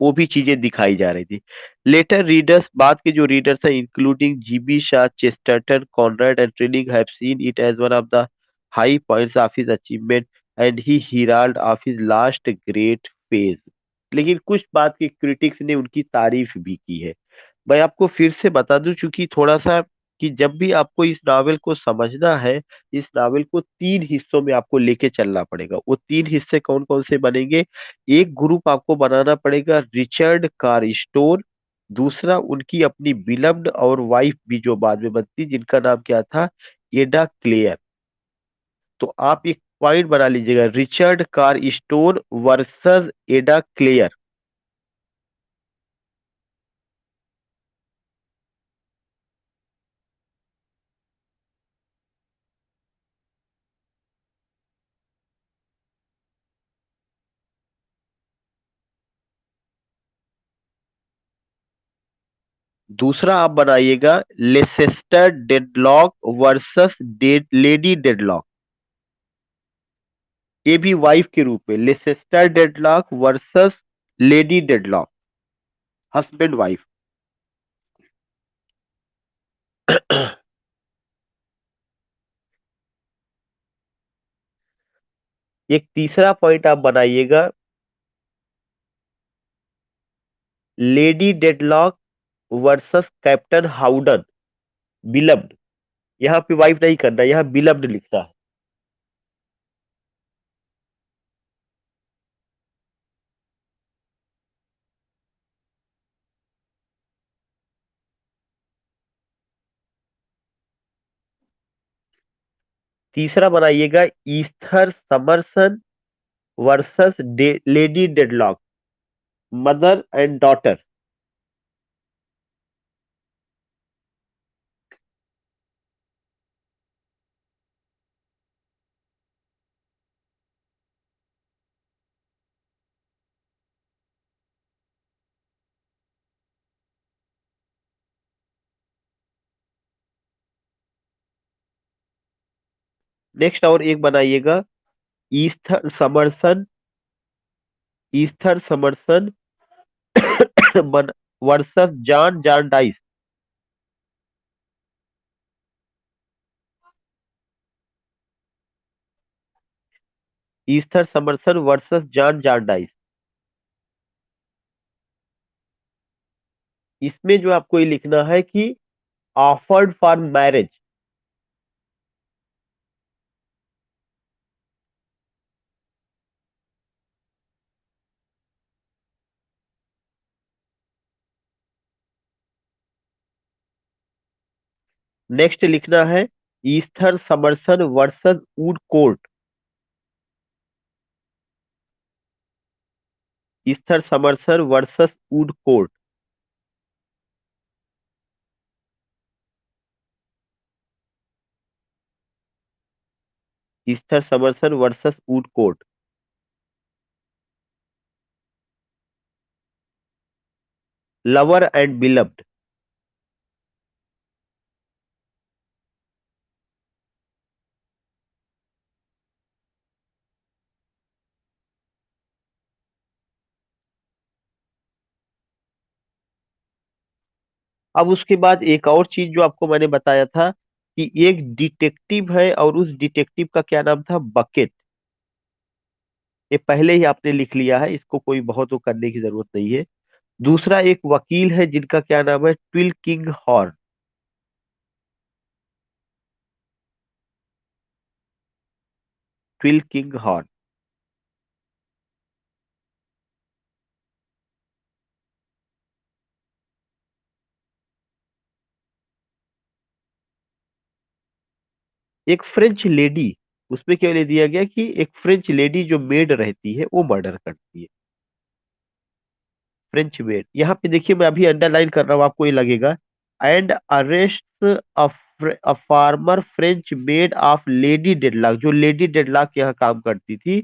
S1: वो भी चीजें दिखाई जा रही थी। लेटर रीडर्स, बाद के जो रीडर्स हैं including GB Shaw, Chesterton, Conrad and Trilling have seen it as one of the high points of his achievement and the herald of his last great phase. लेकिन कुछ बात के क्रिटिक्स ने उनकी तारीफ भी की है। मैं आपको फिर से बता दूं, चूंकि थोड़ा सा, कि जब भी आपको इस नावल को समझना है, इस नावल को तीन हिस्सों में आपको लेके चलना पड़ेगा। वो तीन हिस्से कौन कौन से बनेंगे? एक ग्रुप आपको बनाना पड़ेगा रिचर्ड कार स्टोर, दूसरा उनकी अपनी बिलव्ड और वाइफ भी जो बाद में बनती, जिनका नाम क्या था, एडा क्लेयर। तो आप एक पॉइंट बना लीजिएगा, रिचर्ड कार स्टोर वर्सेस एडा क्लेयर। दूसरा आप बनाइएगा Leicester deadlock versus Lady deadlock. ये भी वाइफ के रूप में, Leicester deadlock versus Lady deadlock, husband wife. एक तीसरा पॉइंट आप बनाइएगा, लेडी डेडलॉक वर्सेस कैप्टन हाउडन, बिलब्ड। यहाँ पे वाइफ नहीं करना, यहाँ बिलब्ड लिखना है। तीसरा बनाइएगा Esther Summerson versus Lady Dedlock, mother and daughter. Next और एक बनाइएगा Esther Summerson, Esther Summerson versus John Jarndyce. Esther Summerson versus John Jarndyce. इसमें जो आपको ये लिखना है कि ऑफर्ड फॉर मैरिज। नेक्स्ट लिखना है Esther Summerson versus Woodcourt. Esther Summerson versus Woodcourt. Esther Summerson versus Woodcourt. Lover and beloved. अब उसके बाद एक और चीज जो आपको मैंने बताया था कि एक डिटेक्टिव है और उस डिटेक्टिव का क्या नाम था, बकेट। ये पहले ही आपने लिख लिया है, इसको कोई बहुत वो करने की जरूरत नहीं है। दूसरा एक वकील है जिनका क्या नाम है, twill king horn. Twill king horn. एक फ्रेंच लेडी, उसमें क्या ले दिया गया कि एक फ्रेंच लेडी जो मेड रहती है वो मर्डर करती है। फ्रेंच मेड, यहाँ पे देखिए मैं अभी अंडरलाइन कर रहा हूँ, आपको ये लगेगा। And arrest a farmer French made of lady deadlock, जो लेडी डेडलॉक यहाँ काम करती थी।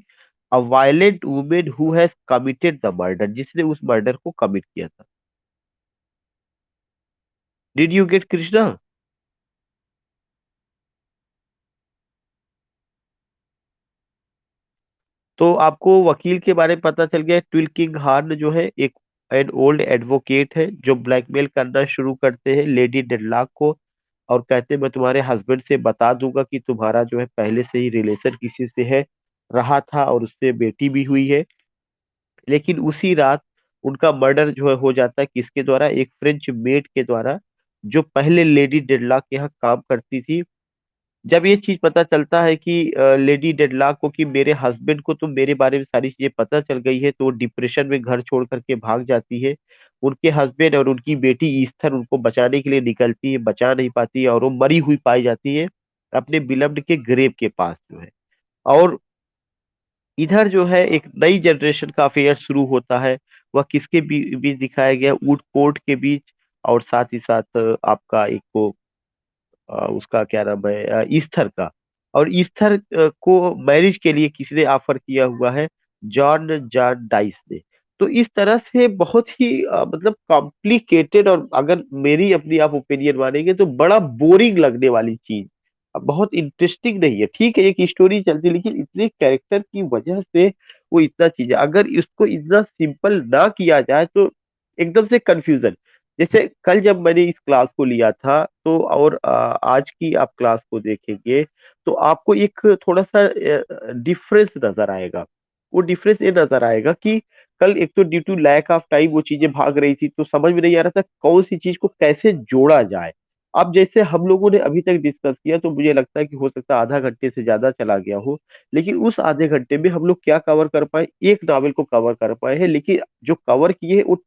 S1: अ violent women who has committed the murder, जिसने उस मर्डर को कमिट किया था। Did you get Krishna? तो आपको वकील के बारे में पता चल गया। ट्विल किंग हार्न जो है एक एन ओल्ड एडवोकेट है जो ब्लैकमेल करना शुरू करते हैं लेडी डेडलॉक को, और कहते हैं मैं तुम्हारे हस्बैंड से बता दूंगा कि तुम्हारा जो है पहले से ही रिलेशन किसी से है, रहा था, और उससे बेटी भी हुई है। लेकिन उसी रात उनका मर्डर जो है हो जाता है, किसके द्वारा, एक फ्रेंच मेड के द्वारा, जो पहले लेडी डेडलॉक के यहाँ काम करती थी। जब ये चीज पता चलता है कि लेडी डेडलॉक को कि मेरे हस्बैंड को तो मेरे बारे में सारी चीजें पता चल गई है, तो वो डिप्रेशन में घर छोड़ करके भाग जाती है। उनके हस्बैंड और उनकी बेटी ईस्थर उनको बचाने के लिए निकलती है, बचा नहीं पाती है, और वो मरी हुई पाई जाती है अपने बिलव्ड के ग्रेव के पास जो है। और इधर जो है एक नई जनरेशन का अफेयर शुरू होता है। वह किसके बीच दिखाया गया, वुड कोर्ट के बीच, और साथ ही साथ आपका एक को उसका क्या नाम है, ईस्थर का। और ईस्थर को मैरिज के लिए किसी ने ऑफर किया हुआ है, जॉन जॉन डाइस ने। तो इस तरह से बहुत ही मतलब कॉम्प्लिकेटेड, और अगर मेरी अपनी आप ओपिनियन मानेंगे तो बड़ा बोरिंग लगने वाली चीज, अब बहुत इंटरेस्टिंग नहीं है। ठीक है एक स्टोरी चलती है, लेकिन इतने कैरेक्टर की वजह से वो इतना चीज है, अगर इसको इतना सिंपल ना किया जाए तो एकदम से कंफ्यूजन। जैसे कल जब मैंने इस क्लास को लिया था तो, और आज की आप क्लास को देखेंगे तो आपको एक थोड़ा सा डिफरेंस नजर आएगा। वो डिफरेंस ये नजर आएगा कि कल एक तो due to lack of time वो चीजें भाग रही थी, तो समझ में नहीं आ रहा था कौन सी चीज को कैसे जोड़ा जाए। अब जैसे हम लोगों ने अभी तक डिस्कस किया तो मुझे लगता है कि हो सकता है आधा घंटे से ज्यादा चला गया हो, लेकिन उस आधे घंटे में हम लोग क्या कवर कर पाए, एक नॉवेल को कवर कर पाए हैं, लेकिन जो कवर किए वो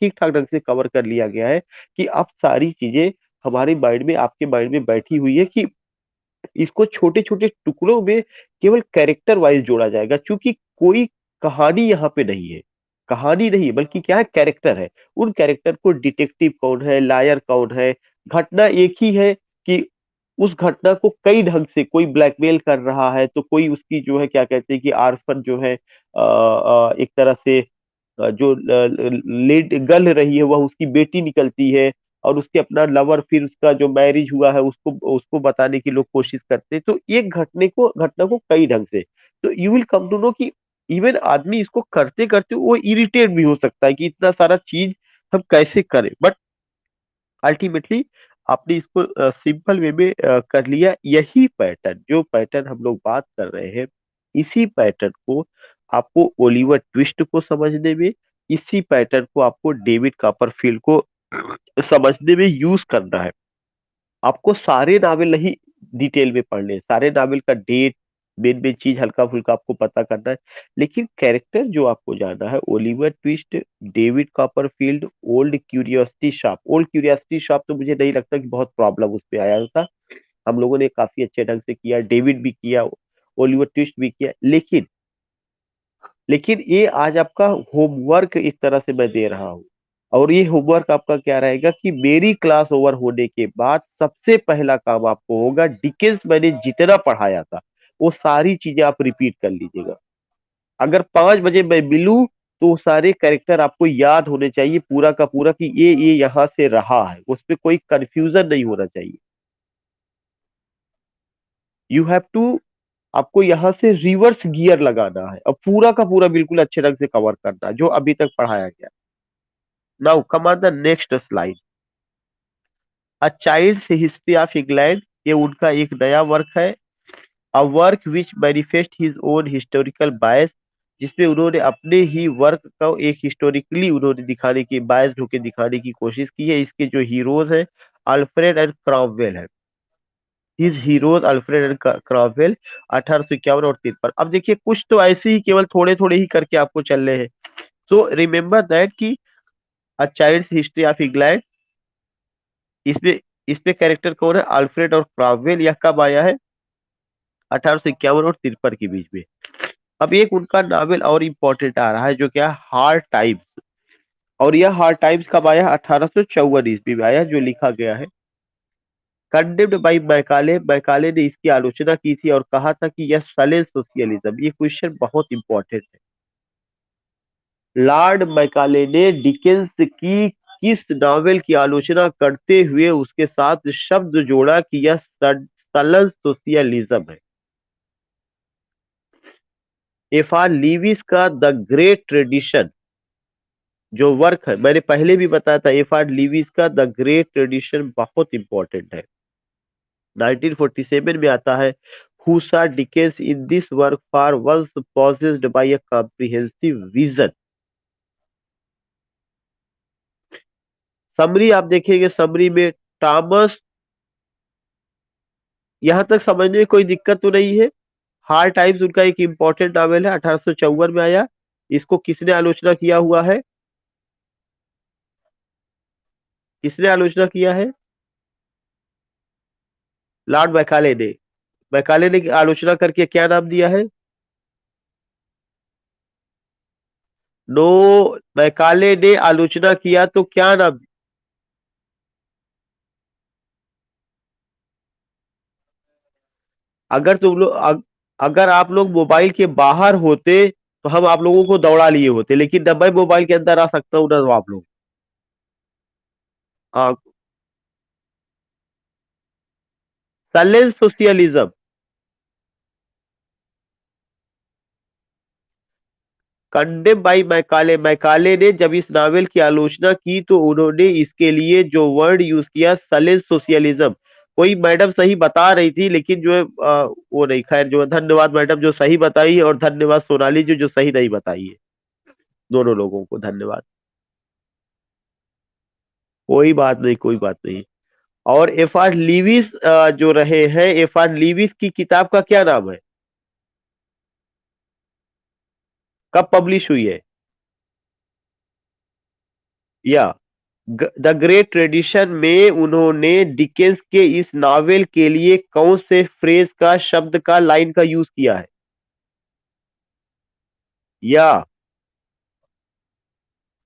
S1: ठीक ठाक ढंग से कवर कर लिया गया है कि अब सारी चीजें हमारे माइंड में, आपके माइंड में बैठी हुई है कि इसको छोटे छोटे टुकड़ों में केवल कैरेक्टर वाइज जोड़ा जाएगा, क्योंकि कोई कहानी यहाँ पे नहीं है। कहानी नहीं है बल्कि क्या है, कैरेक्टर है। उन कैरेक्टर को डिटेक्टिव कौन है, लायर कौन है, घटना एक ही है कि उस घटना को कई ढंग से कोई ब्लैकमेल कर रहा है, तो कोई उसकी जो है क्या कहते हैं कि आर्फन जो है एक तरह से जो लेट गल रही है वह उसकी बेटी निकलती है, और उसके अपना लवर, फिर उसका जो मैरिज हुआ है उसको उसको बताने की लोग कोशिश करते हैं। तो एक घटना को कई ढंग से, तो you will come to know कि इवन आदमी इसको करते करते वो इरिटेट भी हो सकता है कि इतना सारा चीज हम कैसे करें, बट अल्टीमेटली आपने इसको सिंपल वे में कर लिया। यही पैटर्न, जो पैटर्न हम लोग बात कर रहे हैं, इसी पैटर्न को आपको ओलिवर ट्विस्ट को समझने में, इसी पैटर्न को आपको डेविड कॉपरफील्ड को समझने में यूज करना है। आपको सारे नावल नहीं डिटेल में पढ़ने हैं, सारे नावल का डेट, मेन मेन चीज हल्का फुल्का आपको पता करना है, लेकिन कैरेक्टर जो आपको जानना है, Oliver twist, David Copperfield, old curiosity shop. Old curiosity shop तो मुझे नहीं लगता कि बहुत प्रॉब्लम उस पे आया था, हम लोगों ने काफी अच्छे ढंग से किया, डेविड भी किया, ओलिवर ट्विस्ट भी किया। लेकिन लेकिन ये आज आपका होमवर्क एक तरह से मैं दे रहा हूँ। और ये होमवर्क आपका क्या रहेगा कि मेरी क्लास ओवर होने के बाद सबसे पहला काम आपको होगा, डिकेंस मैंने जितना पढ़ाया था वो सारी चीजें आप रिपीट कर लीजिएगा। अगर 5 बजे मैं मिलूं तो वो सारे कैरेक्टर आपको याद होने चाहिए पूरा का पूरा, कि ये यहाँ से रहा है, उस पर कोई कंफ्यूजन नहीं होना चाहिए। यू हैव टू, आपको यहाँ से रिवर्स गियर लगाना है और पूरा का पूरा बिल्कुल अच्छे ढंग से कवर करना है जो अभी तक पढ़ाया गया। Now come on the next slide. A child's history of England, ये उनका एक नया वर्क है। A work which manifest his own historical bias, जिसमें उन्होंने अपने ही वर्क को एक हिस्टोरिकली उन्होंने दिखाने की, बायस होकर दिखाने की कोशिश की है। इसके जो हीरोज हैं अल्फ्रेड एंड क्रॉमवेल है। His heroes Alfred and Cromwell, 1851 और 53। अब देखिए कुछ तो ऐसे ही केवल थोड़े थोड़े ही करके आपको चल रहे हैं। सो रिमेंबर दैट कि a child's history of England, इसमें इसमें कैरेक्टर कौन है, अल्फ्रेड और क्रॉमवेल। यह कब आया है, 1851 और 53 के बीच में। अब एक उनका नावल और इम्पोर्टेंट आ रहा है जो क्या, हार्ड टाइम्स। और यह हार्ड टाइम्स कब आया, 1854 ईस्वी में आया, जो लिखा गया है कंडेम्ड बाई मैकाले। मैकाले ने इसकी आलोचना की थी और कहा था कि यह सलेन सोशियलिज्म, ये क्वेश्चन बहुत इंपॉर्टेंट है। लॉर्ड मैकाले ने डिकेंस की किस नावल की आलोचना करते हुए उसके साथ शब्द जोड़ा कि यह सलन सोशियलिज्म है। एफ आर लीविस का द ग्रेट ट्रेडिशन जो वर्क है, मैंने पहले भी बताया था, एफ आर लीविस का द ग्रेट ट्रेडिशन बहुत इंपॉर्टेंट है, 1947 में आता है। Who saw Dickens in this work for once possessed by a comprehensive vision. Summary आप देखेंगे, समरी में थॉमस, यहां तक समझने में कोई दिक्कत तो नहीं है। हार्ड टाइम्स उनका एक इंपॉर्टेंट नॉवेल है, 1854 में आया। इसको किसने आलोचना किया हुआ है, किसने आलोचना किया है, लॉर्ड मैकाले ने। मैकाले ने आलोचना करके क्या नाम दिया है, नो, मैकाले ने आलोचना किया तो क्या नाम। अगर तुम लोग अगर आप लोग मोबाइल के बाहर होते तो हम आप लोगों को दौड़ा लिए होते, लेकिन जब मैं मोबाइल के अंदर आ सकता हूं ना तो आप लोग, sullen socialism. Condemn by Macaulay, Macaulay ने जब इस नावल की आलोचना की तो उन्होंने इसके लिए जो वर्ड यूज किया, सैलेंस सोशियलिज्म। कोई मैडम सही बता रही थी लेकिन जो है वो नहीं, खैर जो है, धन्यवाद मैडम जो सही बताई है, और धन्यवाद सोनाली जी जो सही नहीं बताई है। दोनों लोगों को धन्यवाद। कोई बात नहीं, कोई बात नहीं। और एफ आर लीविस जो रहे हैं, एफ आर लीविस की किताब का क्या नाम है, कब पब्लिश हुई है, या द ग्रेट ट्रेडिशन में उन्होंने डिकेंस के इस नावल के लिए कौन से फ्रेज का, शब्द का, लाइन का यूज किया है, या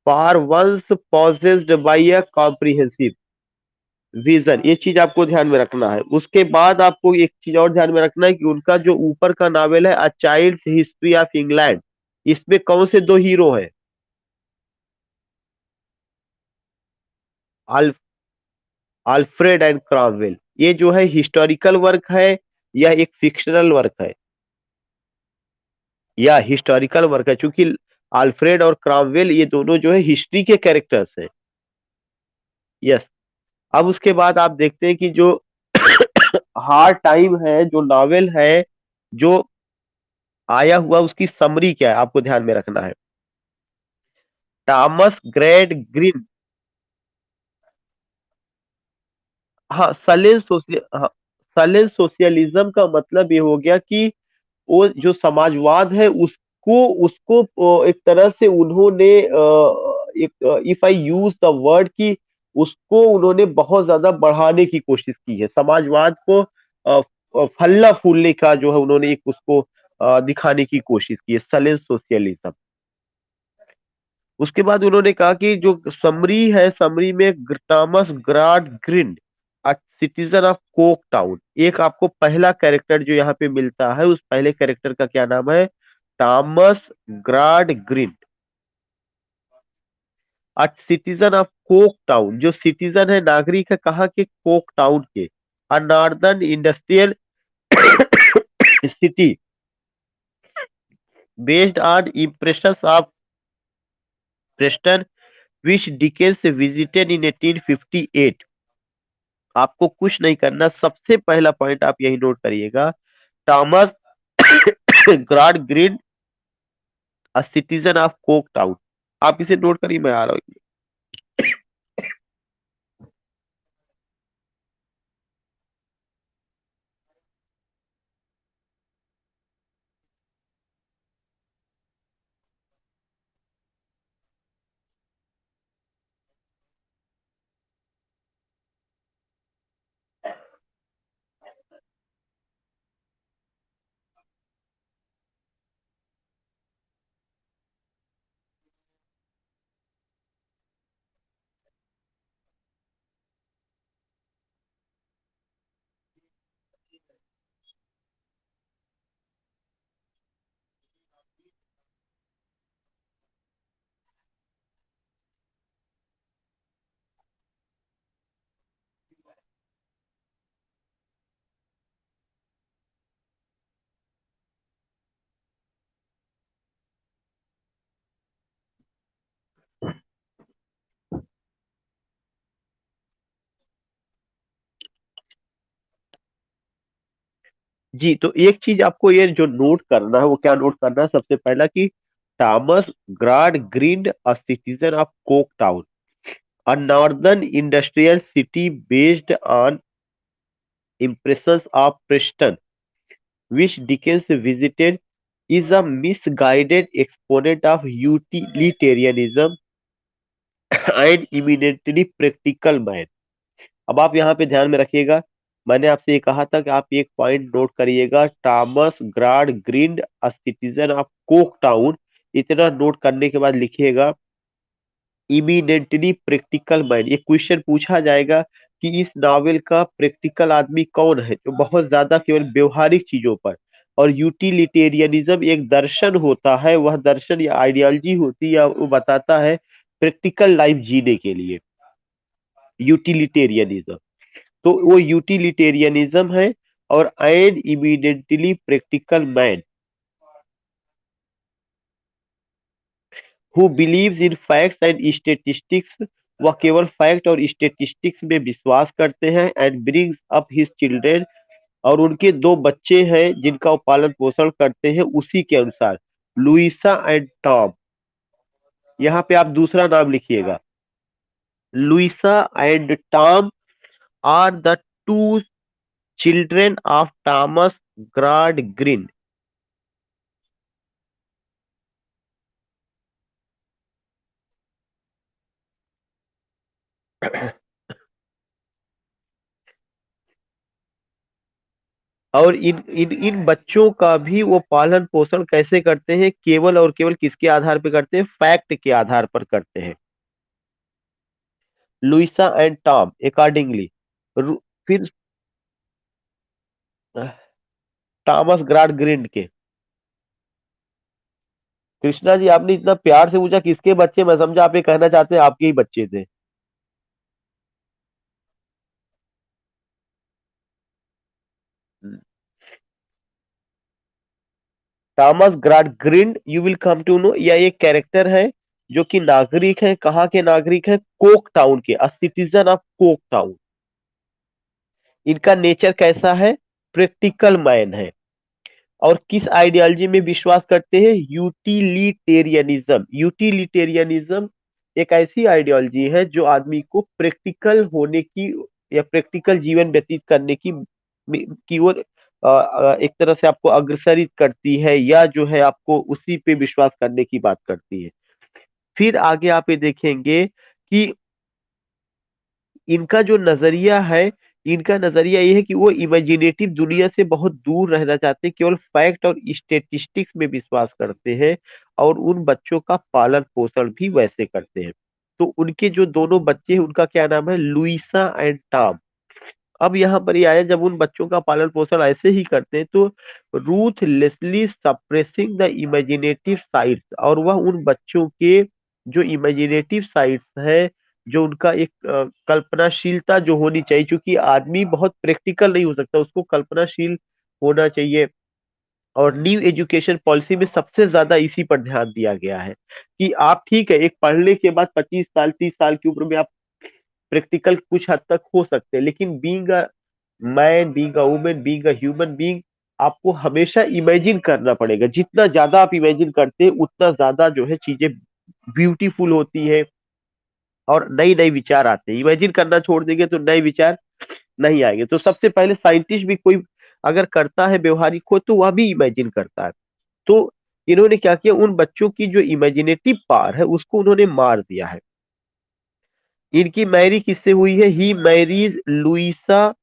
S1: for once possessed by a comprehensive vision, ये चीज आपको ध्यान में रखना है। उसके बाद आपको एक चीज और ध्यान में रखना है कि उनका जो ऊपर का नावल है, a child's history of England, इसमें कौन से दो हीरो हैं, अल, अल्फ्रेड एंड क्रॉमवेल। ये जो है हिस्टोरिकल वर्क है या एक फिक्शनल वर्क है, या हिस्टोरिकल वर्क है, क्योंकि अल्फ्रेड और क्रॉमवेल ये दोनों जो है हिस्ट्री के कैरेक्टर्स हैं। यस। अब उसके बाद आप देखते हैं कि जो हार्ड टाइम है, जो नॉवेल है, जो आया हुआ, उसकी समरी क्या है आपको ध्यान में रखना है। थॉमस ग्रेड ग्रीन, हाँ सलेन सोशियल, हाँ सलेन सोशियलिज्म का मतलब ये हो गया कि वो जो समाजवाद है उसको उसको एक तरह से उन्होंने एक, if I use the word, कि उसको उन्होंने बहुत ज्यादा बढ़ाने की कोशिश की है, समाजवाद को फलना फूलने का जो है उन्होंने एक उसको दिखाने की कोशिश की है, सलेन सोशलिज्म। उसके बाद उन्होंने कहा कि जो समरी है, समरी में Thomas Gradgrind, a citizen of Coke town, एक आपको पहला कैरेक्टर जो यहाँ पे मिलता है, उस पहले कैरेक्टर का क्या नाम है? Thomas Gradgrind, a citizen of Coketown. जो सिटीजन है, नागरिक है, कहाँ के? कोक टाउन के, a northern industrial city based on impressions of Preston which Dickens visited in 1858। आपको कुछ नहीं करना, सबसे पहला पॉइंट आप यही नोट करिएगा, Thomas grad green, a citizen of Coke town. आप इसे नोट करिए, मैं आ रहा हूँ। जी, तो एक चीज आपको ये जो नोट करना है, वो क्या नोट करना है? सबसे पहला कि Thomas grad green, a citizen of Coke town, a northern industrial city based on impressions of Preston, which Dickens visited, is a misguided exponent of utilitarianism and eminently practical man। अब आप यहाँ पे ध्यान में रखिएगा, मैंने आपसे ये कहा था कि आप एक पॉइंट नोट करिएगा, Thomas grad green, a citizen of Coke town. इतना नोट करने के बाद लिखिएगा इमिनेंटली प्रैक्टिकल मैन। ये क्वेश्चन पूछा जाएगा कि इस नावल का प्रैक्टिकल आदमी कौन है, जो बहुत ज्यादा केवल व्यवहारिक चीजों पर। और यूटिलिटेरियनिज्म एक दर्शन होता है, वह दर्शन या आइडियोलॉजी होती है, या वो बताता है प्रैक्टिकल लाइफ जीने के लिए, यूटिलिटेरियनिज्म। तो वो यूटिलिटेरियनिज्म है। और an eminently practical man who believes in facts and statistics, वह केवल फैक्ट और स्टेटिस्टिक्स में विश्वास करते हैं। And brings up his children, और उनके दो बच्चे हैं जिनका वो पालन पोषण करते हैं उसी के अनुसार, लुइसा एंड टॉम। यहाँ पे आप दूसरा नाम लिखिएगा, Louisa and Tom are the two children of Thomas Gradgrind. और इन बच्चों का भी वो पालन पोषण कैसे करते हैं? केवल और केवल किसके आधार पर करते हैं? फैक्ट के आधार पर करते हैं। Louisa and Tom accordingly. फिर थॉमस ग्राड ग्रिंड के। कृष्णा जी, आपने इतना प्यार से पूछा किसके बच्चे, मैं समझा आप ये कहना चाहते हैं आपके ही बच्चे थे। Thomas Gradgrind, you will come to know, यह एक कैरेक्टर है जो कि नागरिक है। कहाँ के नागरिक है? कोक टाउन के, अ सिटीजन ऑफ कोक टाउन। इनका नेचर कैसा है? प्रैक्टिकल मैन है। और किस आइडियोलॉजी में विश्वास करते हैं? यूटिलिटेरियनिज्म। यूटिलिटेरियनिज्म एक ऐसी आइडियोलॉजी है जो आदमी को प्रैक्टिकल होने की या प्रैक्टिकल जीवन व्यतीत करने की ओर एक तरह से आपको अग्रसरित करती है, या जो है आपको उसी पे विश्वास करने की बात करती है। फिर आगे आप ये देखेंगे कि इनका जो नजरिया है इनका नजरिया ये है कि वो इमेजिनेटिव दुनिया से बहुत दूर रहना चाहते हैं, केवल फैक्ट और स्टेटिस्टिक्स में विश्वास करते हैं, और उन बच्चों का पालन पोषण भी वैसे करते हैं। तो उनके जो दोनों बच्चे हैं उनका क्या नाम है, लुइसा एंड टॉम। अब यहाँ पर ये आया, जब उन बच्चों का पालन पोषण ऐसे ही करते हैं तो ruthlessly suppressing the imaginative sides, और वह उन बच्चों के जो इमेजिनेटिव साइड्स है, जो उनका एक कल्पनाशीलता जो होनी चाहिए, क्योंकि आदमी बहुत प्रैक्टिकल नहीं हो सकता, उसको कल्पनाशील होना चाहिए। और न्यू एजुकेशन पॉलिसी में सबसे ज्यादा इसी पर ध्यान दिया गया है कि आप ठीक है, एक पढ़ने के बाद 25 साल 30 साल की उम्र में आप प्रैक्टिकल कुछ हद तक हो सकते हैं, लेकिन being a man, being a woman, being a human being, आपको हमेशा इमेजिन करना पड़ेगा। जितना ज्यादा आप इमेजिन करते हैं उतना ज्यादा जो है चीजें ब्यूटीफुल होती है, और नई नई विचार आते हैं। इमेजिन करना छोड़ देंगे तो नए विचार नहीं आएंगे। तो सबसे पहले साइंटिस्ट भी कोई अगर करता है व्यवहारिक खोज तो वह भी इमेजिन करता है। तो इन्होंने क्या किया, उन बच्चों की जो इमेजिनेटिव पावर है उसको उन्होंने मार दिया है। इनकी मैरी किससे हुई है, ही मैरीज लुइसा,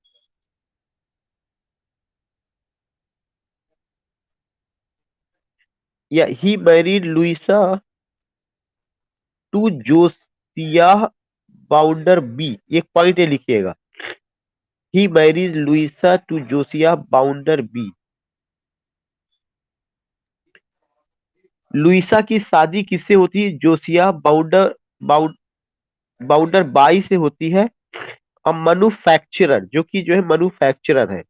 S1: या he married Louisa to Josiah Bounderby, एक पॉइंट है लिखिएगा, he marriage Louisa to Josiah Bounderby. Louisa की शादी किससे होती है, जोसियाह बाउंडर बाउंड बाउंडर बाई से होती है। अब मैन्युफैक्चरर, जो कि जो है मैन्युफैक्चरर है,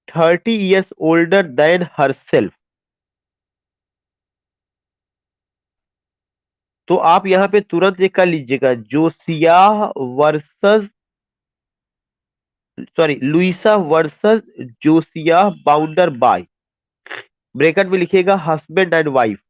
S1: 30 years older than herself. तो आप यहाँ पे तुरंत एक कर लीजिएगा, Josiah versus, sorry, Louisa versus Josiah Bounderby, bracket में लिखिएगा हस्बैंड एंड वाइफ।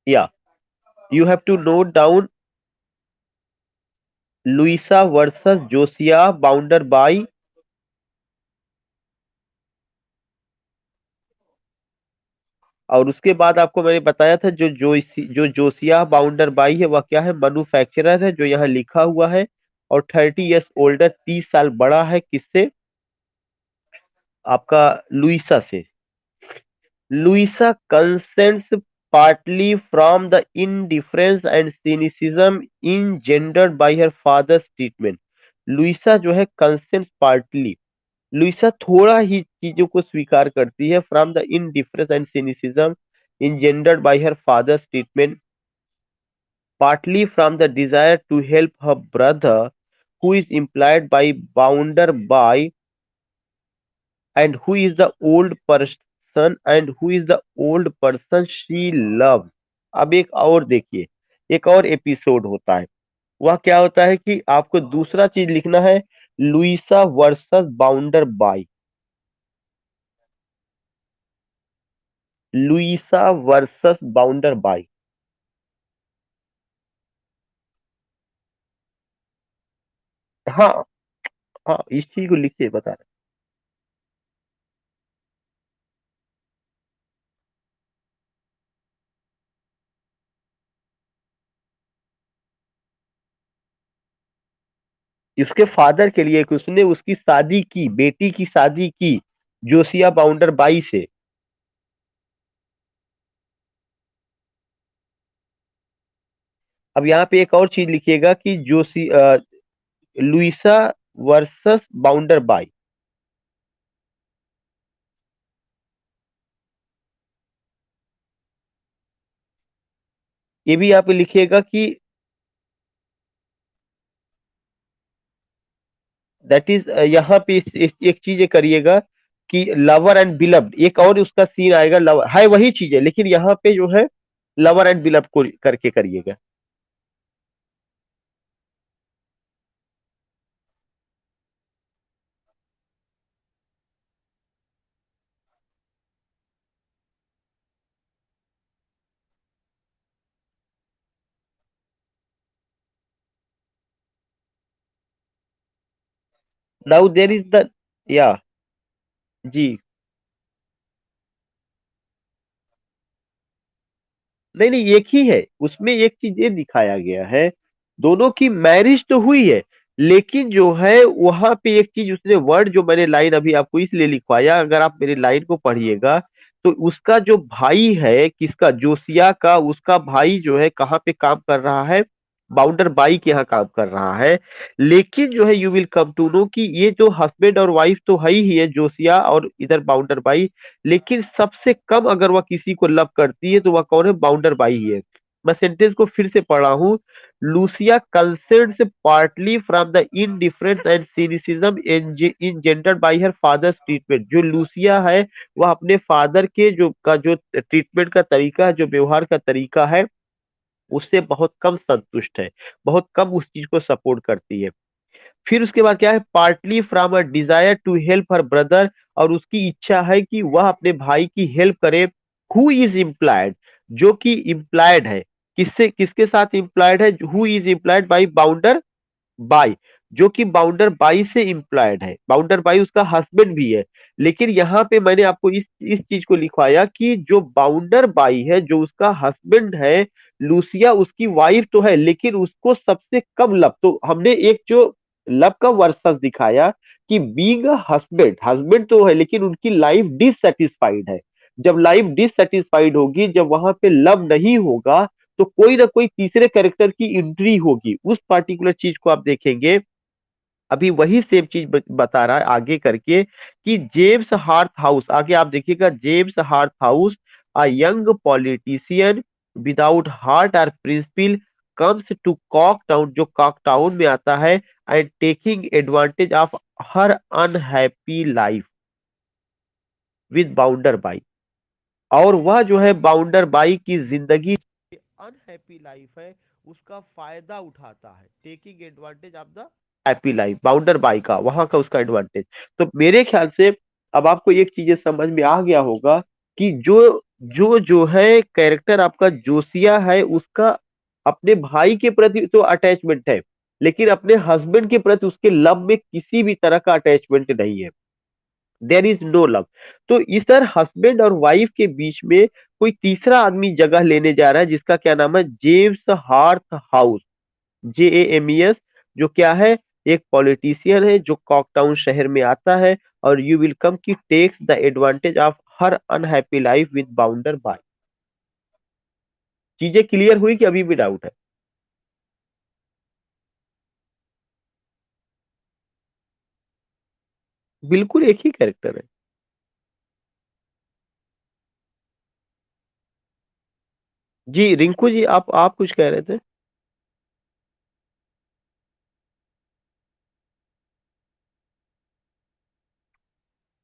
S1: या you have to note down Louisa versus Josiah Bounderby. और उसके बाद आपको मैंने बताया था, जो जोसियाह बाउंडर बाई है वह क्या है, मैन्युफैक्चरर है, जो यहाँ लिखा हुआ है। और 30 years ओल्डर, 30 साल बड़ा है किससे, आपका लुइसा से। Louisa consents partly from the indifference and cynicism engendered by her father's treatment। Louisa जो है कंसेंट पार्टली, लुइसा थोड़ा ही चीजों को स्वीकार करती है, from the indifference and cynicism engendered by her father's treatment, partly from the desire to help her brother, who is implied by bounder by, and who is the old person she loves। अब एक और देखिए, एक और episode होता है। वह क्या होता है कि आपको दूसरा चीज लिखना है, Louisa versus Bounderby, Louisa versus Bounderby. हाँ, हाँ, इस चीज को लिखिए, बता रहे हैं। उसके फादर के लिए कि उसने उसकी शादी की, बेटी की शादी की जोसिया बाउंडर बाई से। अब यहाँ पे एक और चीज लिखिएगा कि लुइसा वर्सेस बाउंडर बाई। ये भी यहाँ पे लिखिएगा कि दैट इज, यहाँ पे एक चीज ये करिएगा कि लवर एंड बिलव्ड, एक और उसका सीन आएगा, लवर है वही चीज है, लेकिन यहाँ पे जो है लवर एंड बिलव्ड को करके करिएगा। नाउ देर इज द, या जी। नहीं नहीं, एक ही है उसमें। एक चीज ये दिखाया गया है, दोनों की मैरिज तो हुई है, लेकिन जो है वहां पे एक चीज उसने वर्ड, जो मैंने लाइन अभी आपको इसलिए लिखवाया, अगर आप मेरी लाइन को पढ़िएगा तो उसका जो भाई है, किसका, जोसिया का, उसका भाई जो है कहाँ पे काम कर रहा है, बाउंडर बाई के यहाँ काम कर रहा है। लेकिन जो है you will come to know कि ये जो हस्बैंड और वाइफ तो है ही है, जोसिया और इधर बाउंडर बाई, लेकिन सबसे कम अगर वह किसी को लव करती है तो वह कौन है, बाउंडर बाई ही है। मैं सेंटेंस को फिर से पढ़ा हूं। Lucia concerns partly from the indifference and cynicism engendered bye her father's treatment. जो लूसिया है वह अपने फादर के जो ट्रीटमेंट का तरीका है, जो व्यवहार का तरीका है, उससे बहुत कम संतुष्ट है, बहुत कम उस चीज को सपोर्ट करती है। फिर उसके बाद क्या है, partly from a desire to help her brother, और उसकी इच्छा है कि वह अपने भाई की हेल्प करे। हु इज इम्प्लाइड, जो कि इम्प्लाइड है, किससे, किसके साथ इम्प्लाइड है, who is implied by Bounderby, जो कि बाउंडर बाई से इम्प्लाइड है। बाउंडर बाई उसका हस्बैंड भी है। लेकिन यहाँ पे मैंने आपको इस चीज को लिखवाया कि जो बाउंडर बाई है, जो उसका हस्बैंड है, लूसिया उसकी वाइफ तो है, लेकिन उसको सबसे कम लव, तो हमने एक जो लव का वर्सेस दिखाया कि बीइंग अ हस्बैंड, हस्बैंड तो है लेकिन उनकी लाइफ डिससेटिस्फाइड है। जब लाइफ डिससेटिस्फाइड होगी, जब वहां पे लव नहीं होगा, तो कोई ना कोई तीसरे कैरेक्टर की एंट्री होगी, उस पार्टिकुलर चीज को आप देखेंगे। अभी वही सेम चीज बता रहा है आगे करके कि जेम्स हार्थ हाउस, आगे आप देखिएगा, James Harthouse, a young politician without heart और principle, comes to Coketown, जो कॉक टाउन में आता है, and taking advantage of her unhappy life with Bounderby. और वह जो है बाउंडर बाई की जिंदगी अनहैप्पी लाइफ है, उसका फायदा उठाता है, taking advantage of the happy life, Bounderby का, वहां का उसका एडवांटेज। तो मेरे ख्याल से अब आपको एक चीज समझ में आ गया होगा कि जो जो जो है कैरेक्टर आपका जोसिया है, उसका अपने भाई के प्रति तो अटैचमेंट है, लेकिन अपने हस्बैंड के प्रति उसके लव में किसी भी तरह का अटैचमेंट नहीं है। There is no love. तो इस तरह हस्बैंड और वाइफ के बीच में कोई तीसरा आदमी जगह लेने जा रहा है, जिसका क्या नाम है, जेम्स हार्थ हाउस, JAMES, जो क्या है, एक पॉलिटिशियन है जो कॉकटाउन शहर में आता है, और यू विल कम की takes the advantage of her unhappy life with Bounderby. चीजें क्लियर हुई कि अभी भी डाउट है? बिल्कुल एक ही कैरेक्टर है। जी रिंकू जी, आप कुछ कह रहे थे?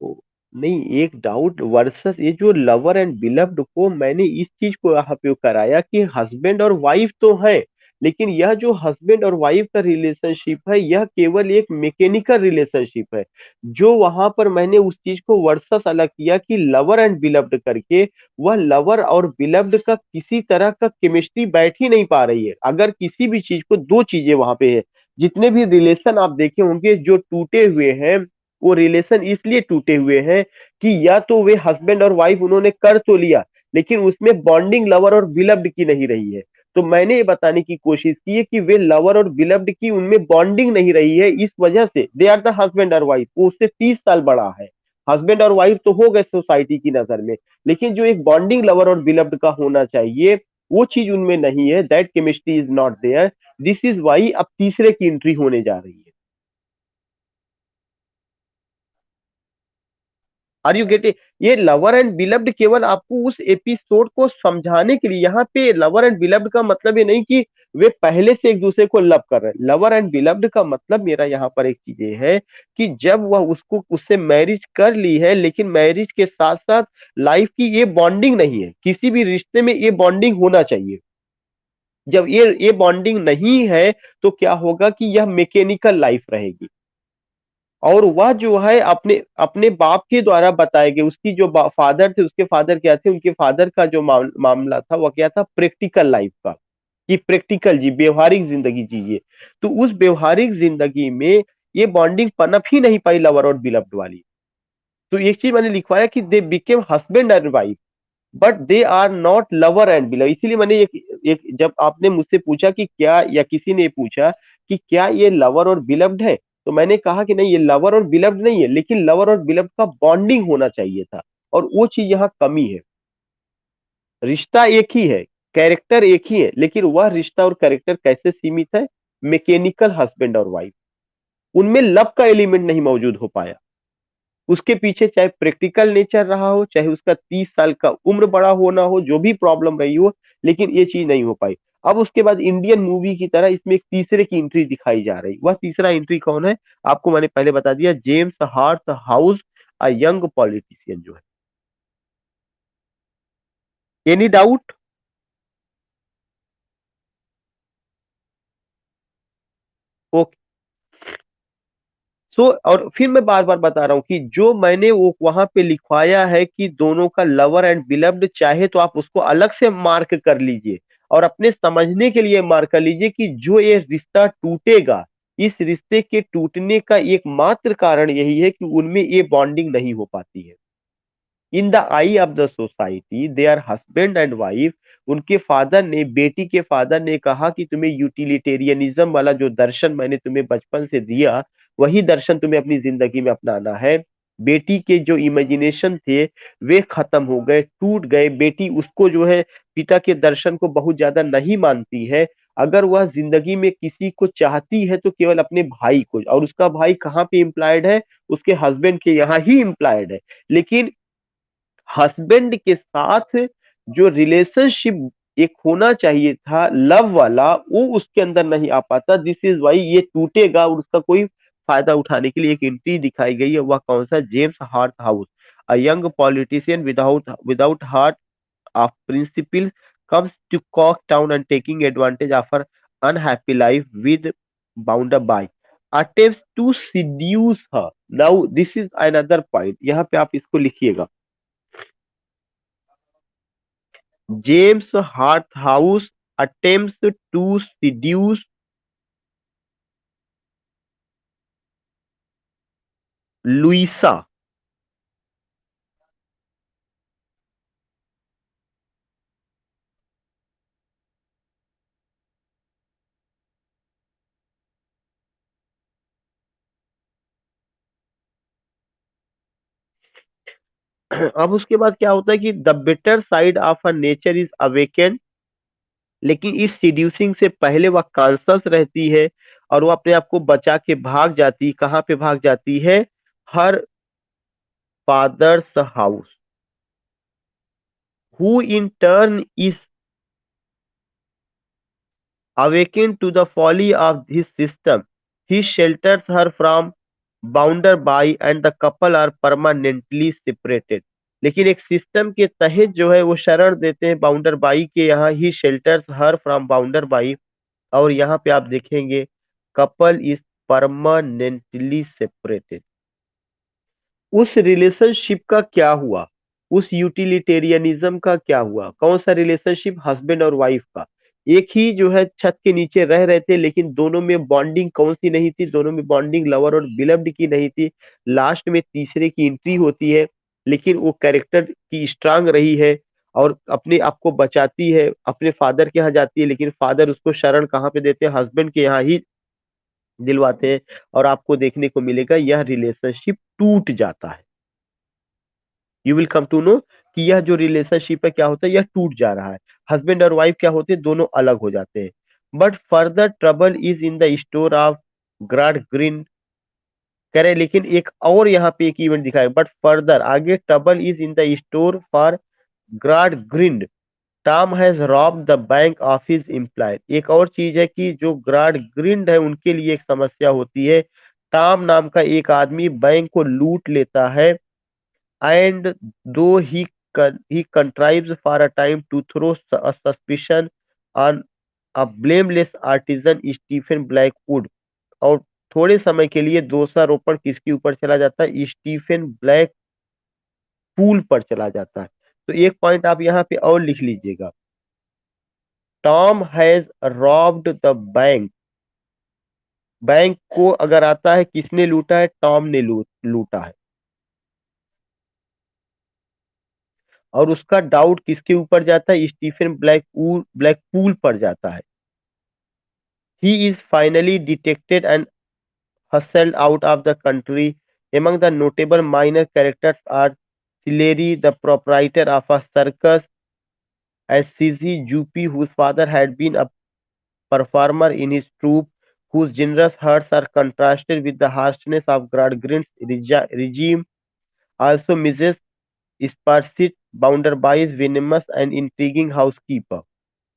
S1: ओ, नहीं, एक डाउट वर्सेस ये जो लवर एंड बिलव्ड को मैंने इस चीज को यहाँ पे कराया कि हस्बैंड और वाइफ तो है, लेकिन यह जो हस्बैंड और वाइफ का रिलेशनशिप है, यह केवल एक मैकेनिकल रिलेशनशिप है। जो वहां पर मैंने उस चीज को वर्सेस अलग किया कि लवर एंड बिलव्ड करके, वह लवर और बिलव्ड का किसी तरह का केमिस्ट्री बैठ ही नहीं पा रही है। अगर किसी भी चीज को, दो चीजें वहां पे है, जितने भी रिलेशन आप देखे होंगे जो टूटे हुए हैं, वो रिलेशन इसलिए टूटे हुए हैं कि या तो वे हस्बैंड और वाइफ उन्होंने कर तो लिया, लेकिन उसमें बॉन्डिंग लवर और बिलव्ड की नहीं रही है। तो मैंने ये बताने की कोशिश की है कि वे लवर और बिलव्ड की उनमें बॉन्डिंग नहीं रही है, इस वजह से दे आर द हस्बैंड और वाइफ। वो उससे 30 साल बड़ा है, हस्बैंड और वाइफ तो हो गए सोसाइटी की नजर में, लेकिन जो एक बॉन्डिंग लवर और बिलव्ड का होना चाहिए, वो चीज उनमें नहीं है। That chemistry is not there. This is why अब तीसरे की एंट्री होने जा रही है। Are you getting? ये लवर एंड बिलव्ड केवल आपको उस एपिसोड को समझाने के लिए, यहाँ पे लवर एंड बिलव्ड का मतलब ये नहीं कि वे पहले से एक दूसरे को लव कर रहे हैं। लवर एंड बिलव्ड का मतलब मेरा यहाँ पर एक चीज ये है कि जब वह उसको, उससे मैरिज कर ली है, लेकिन मैरिज के साथ साथ लाइफ की ये बॉन्डिंग नहीं है, किसी भी रिश्ते में ये बॉन्डिंग होना चाहिए। जब ये बॉन्डिंग नहीं है, तो क्या होगा कि यह मैकेनिकल लाइफ रहेगी। और वह जो है अपने अपने बाप के द्वारा बताए गए, उसकी जो फादर थे, उसके फादर क्या थे, उनके फादर का जो मामला था, वह क्या था, प्रैक्टिकल लाइफ का, कि प्रैक्टिकल जी, व्यवहारिक जिंदगी जीजिए। तो उस व्यवहारिक जिंदगी में ये बॉन्डिंग पनप ही नहीं पाई, लवर और बिलव्ड वाली। तो एक चीज मैंने लिखवाया कि they became husband and wife, but they are not lover and beloved. इसीलिए मैंने एक जब आपने मुझसे पूछा कि क्या, या किसी ने पूछा कि क्या ये लवर और बिलव्ड है, तो मैंने कहा कि नहीं, ये लवर और बिलव्ड नहीं है, लेकिन लवर और बिलव्ड का बॉन्डिंग होना चाहिए था, और वो चीज यहाँ कमी है। रिश्ता एक ही है, कैरेक्टर एक ही है, लेकिन वह रिश्ता और कैरेक्टर कैसे सीमित है, मैकेनिकल हस्बैंड और वाइफ, उनमें लव का एलिमेंट नहीं मौजूद हो पाया। उसके पीछे चाहे प्रैक्टिकल नेचर रहा हो, चाहे उसका 30 साल का उम्र बड़ा होना हो, जो भी प्रॉब्लम रही हो, लेकिन ये चीज नहीं हो पाई। अब उसके बाद इंडियन मूवी की तरह इसमें एक तीसरे की एंट्री दिखाई जा रही। वह तीसरा एंट्री कौन है? आपको मैंने पहले बता दिया, James Harthouse, a young politician जो है। Any doubt? ओके। सो और फिर मैं बार बार बता रहा हूं कि जो मैंने वो वहां पे लिखवाया है कि दोनों का लवर एंड बिलव्ड, चाहे तो आप उसको अलग से मार्क कर लीजिए और अपने समझने के लिए मार्क कर लीजिए कि जो ये रिश्ता टूटेगा, इस रिश्ते के टूटने का एकमात्र कारण यही है कि उनमें ये बॉन्डिंग नहीं हो पाती है। In the eye of the society they are husband and wife. उनके फादर ने, बेटी के फादर ने कहा कि तुम्हें यूटिलिटेरियनिज्म वाला जो दर्शन मैंने तुम्हें बचपन से दिया, वही दर्शन तुम्हें अपनी जिंदगी में अपनाना है। बेटी के जो इमेजिनेशन थे वे खत्म हो गए, टूट गए। बेटी उसको जो है, पिता के दर्शन को बहुत ज्यादा नहीं मानती है। अगर वह जिंदगी में किसी को चाहती है तो केवल अपने भाई को, और उसका भाई कहाँ पे इम्प्लॉयड है? उसके हस्बैंड के यहाँ ही इम्प्लॉयड है। लेकिन हस्बैंड के साथ जो रिलेशनशिप एक होना चाहिए था लव वाला, वो उसके अंदर नहीं आ पाता। दिस इज वाई ये टूटेगा, और उसका कोई फायदा उठाने के लिए एक एंट्री दिखाई गई है। वह कौन सा? James Harthouse, a young politician without heart of principle, comes to Corktown and taking advantage of her unhappy life with bounded by attempts to seduce her. Now this is another point, यहाँ पे आप इसको लिखिएगा। James Harthouse attempts to seduce Louisa। अब उसके बाद क्या होता है कि the better side of a nature is awakened, लेकिन इस सीड्यूसिंग से पहले वह कॉन्शस रहती है, और वो अपने आप को बचा के भाग जाती। कहाँ पे भाग जाती है? Her father's house, who in turn is awakened to the folly of his system. He shelters her from bounder by and the couple are permanently separated। लेकिन एक सिस्टम के तहत जो है वो शरण देते हैं बाउंडर बाई के यहाँ। ही शेल्टर्स हर फ्रॉम बाउंडर बाई, और यहाँ पे आप देखेंगे कपल इज परमानेंटली सेपरेटेड। उस रिलेशनशिप का क्या हुआ? उस यूटिलिटेरियनिज्म का क्या हुआ? कौन सा रिलेशनशिप? हस्बैंड और वाइफ का। एक ही जो है छत के नीचे रह रहे थे, लेकिन दोनों में बॉन्डिंग कौन सी नहीं थी? दोनों में बॉन्डिंग लवर और बिलव्ड की नहीं थी। लास्ट में तीसरे की एंट्री होती है, लेकिन वो कैरेक्टर की स्ट्रांग रही है और अपने आप को बचाती है, अपने फादर के यहाँ जाती है, लेकिन फादर उसको शरण कहाँ पे देते हैं? हस्बैंड के यहाँ ही दिलवाते हैं। और आपको देखने को मिलेगा यह रिलेशनशिप टूट जाता है। You will come to know कि यह जो रिलेशनशिप है क्या होता है, यह टूट जा रहा है। हस्बैंड और वाइफ क्या होते हैं? दोनों अलग हो जाते हैं। But further trouble is in the store of grad green. कह रहे हैं, लेकिन एक और यहाँ पे एक इवेंट दिखाया, बट फर्दर आगे, trouble is in the store for Gradgrind. Tom has rob the bank of his employ. एक और चीज है कि जो ग्राड ग्रिंड है उनके लिए एक समस्या होती है। टॉम नाम का एक आदमी बैंक को लूट लेता है, and though he contrives for a time to throw a suspicion on a blameless artisan Stephen Blackwood, और थोड़े समय के लिए दोषारोपण किसके ऊपर चला जाता है? स्टीफन ब्लैक पूल पर चला जाता है। तो एक पॉइंट आप यहाँ पे और लिख लीजिएगा, Tom has robbed the bank. Bank को अगर आता है किसने लूटा है? टॉम ने लूटा है। और उसका डाउट किसके ऊपर जाता है? स्टीफन ब्लैकपूल पर जाता है। He is finally detected and hustled out of the country. Among the notable minor characters are Sillery, the proprietor of a circus, and Sizzy Jupi, whose father had been a performer in his troupe, whose generous hearts are contrasted with the harshness of Gradgrin's regime. Also, Mrs. Sparsit, Bounderby's venomous and intriguing housekeeper.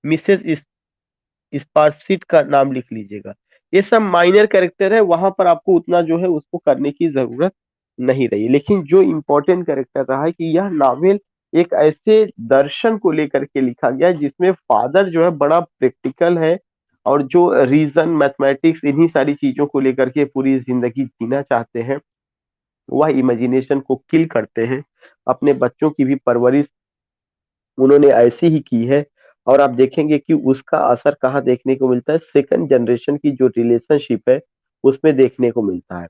S1: Mrs. स्पार्सिट का नाम लिख लीजिएगा। ये सब minor character है, वहां पर आपको उतना जो है उसको करने की जरूरत नहीं रही। लेकिन जो इम्पोर्टेंट कैरेक्टर रहा है कि यह नावेल एक ऐसे दर्शन को लेकर के लिखा गया है जिसमें फादर जो है बड़ा प्रैक्टिकल है, और जो रीजन मैथमेटिक्स इन्हीं सारी चीजों को लेकर के पूरी जिंदगी जीना चाहते हैं, वह इमेजिनेशन को किल करते हैं। अपने बच्चों की भी परवरिश उन्होंने ऐसी ही की है। और आप देखेंगे कि उसका असर कहाँ देखने को मिलता है? सेकंड जनरेशन की जो रिलेशनशिप है उसमें देखने को मिलता है।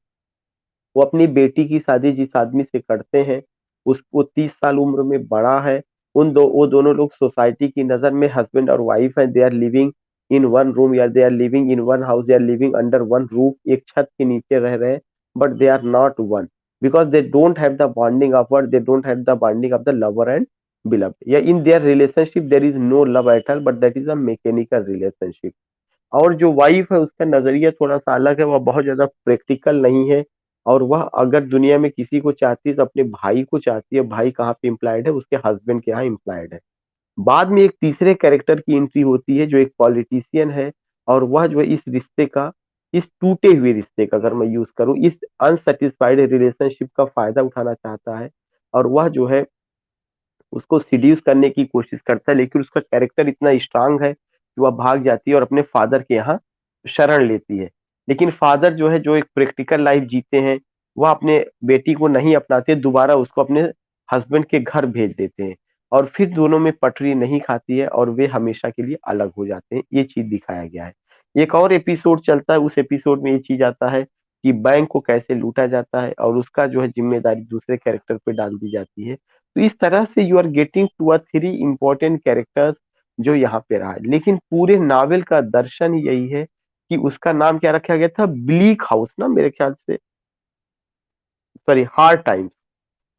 S1: वो अपनी बेटी की शादी जिस आदमी से करते हैं, उसको 30 साल उम्र में बड़ा है। वो दोनों लोग सोसाइटी की नजर में हस्बैंड और वाइफ है। They are living in one room, या they are living in one house, they are living under one roof, एक छत के नीचे रह रहे हैं। But they are not one, because they don't have the bonding of word, they don't have the bonding of the lover and beloved. या in their relationship there is no love at all, but that is a mechanical relationship. और जो wife है उसका नजरिया थोड़ा सा अलग है, वह बहुत ज्यादा प्रैक्टिकल नहीं है। और वह अगर दुनिया में किसी को चाहती है तो अपने भाई को चाहती है। भाई कहाँ पे इम्प्लाइड है? उसके हस्बैंड के यहाँ इम्प्लाइड है। बाद में एक तीसरे कैरेक्टर की एंट्री होती है जो एक पॉलिटिशियन है, और वह जो है इस रिश्ते का, इस टूटे हुए रिश्ते का अगर मैं यूज करूं, इस अनसेटिस्फाइड रिलेशनशिप का फायदा उठाना चाहता है। और वह जो है उसको सीड्यूस करने की कोशिश करता है, लेकिन उसका कैरेक्टर इतना स्ट्रांग है कि वह भाग जाती है और अपने फादर के यहाँ शरण लेती है। लेकिन फादर जो है, जो एक प्रैक्टिकल लाइफ जीते हैं, वह अपने बेटी को नहीं अपनाते, दोबारा उसको अपने हस्बैंड के घर भेज देते हैं। और फिर दोनों में पटरी नहीं खाती है और वे हमेशा के लिए अलग हो जाते हैं। ये चीज दिखाया गया है। एक और एपिसोड चलता है, उस एपिसोड में ये चीज आता है कि बैंक को कैसे लूटा जाता है, और उसका जो है जिम्मेदारी दूसरे कैरेक्टर पे डाल दी जाती है। तो इस तरह से you are getting to a three important characters जो यहाँ पे रहा है। लेकिन पूरे नावल का दर्शन यही है कि उसका नाम क्या रखा गया था? ब्लीक हाउस ना, मेरे ख्याल से, sorry, hard times.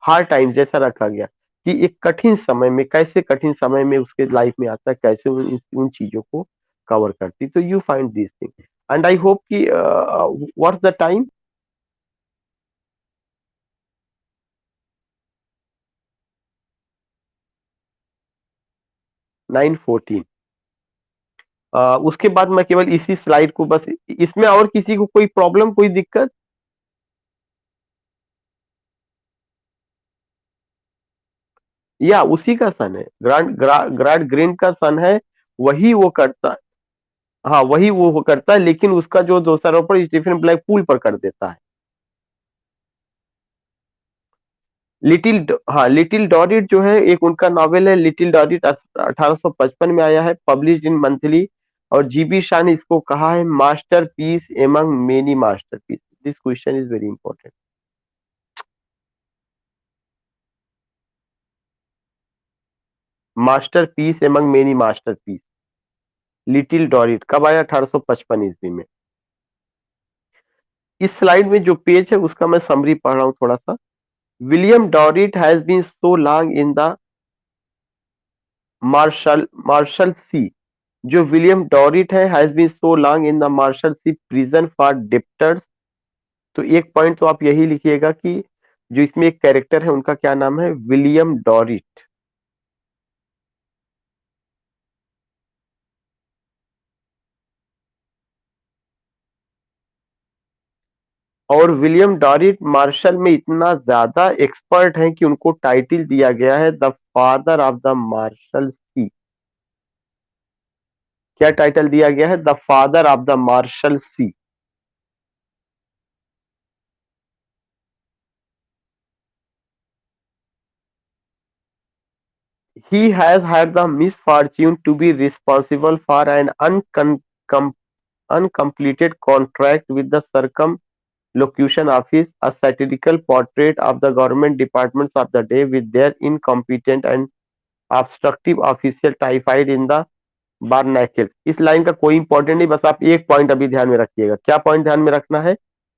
S1: Hard times जैसा रखा गया कि एक कठिन समय में, कैसे कठिन समय में उसके लाइफ में आता है, कैसे उन चीजों को कवर करती। तो you find this thing, and I hope कि व्हाट्स द टाइम? 9:14। उसके बाद मैं केवल इसी स्लाइड को बस, इसमें और किसी को कोई प्रॉब्लम, कोई दिक्कत? या उसी का सन है, ग्रांड ग्रीन का सन है। वही वो करता, हाँ वही वो करता है, लेकिन उसका जो दोषारोपण स्टीफन ब्लैकपूल पर कर देता है। हाँ, लिटिल डॉरिट जो है एक उनका नॉवेल है। लिटिल डॉरिट 1855 में आया है, पब्लिश्ड इन मंथली। और जीबी शाह ने इसको कहा है masterpiece among many masterpiece. This question is very important. Masterpiece among many masterpiece, Little Dorrit कब आया? 1855 ईस्वी में। इस स्लाइड में जो पेज है उसका मैं समरी पढ़ रहा हूं थोड़ा सा। William Dorrit has been so long in the Marshalsea. जो विलियम डॉरिट है, has been so long in the Marshalsea prison for debtors. तो एक पॉइंट तो आप यही लिखिएगा कि जो इसमें एक कैरेक्टर है उनका क्या नाम है? विलियम डॉरिट। और विलियम डॉरिट मार्शल में इतना ज्यादा एक्सपर्ट हैं कि उनको टाइटल दिया गया है the father of the Marshalsea. क्या टाइटल दिया गया है? The father of the Marshalsea. He has had the misfortune to be responsible for an uncompleted contract with the Circumlocution Office, a satirical portrait of the government departments of the day with their incompetent and obstructive official typified in the Barnacles. इस line का कोई important नहीं, बस आप एक point अभी ध्यान में रखिएगा। क्या पॉइंट ध्यान में रखना है?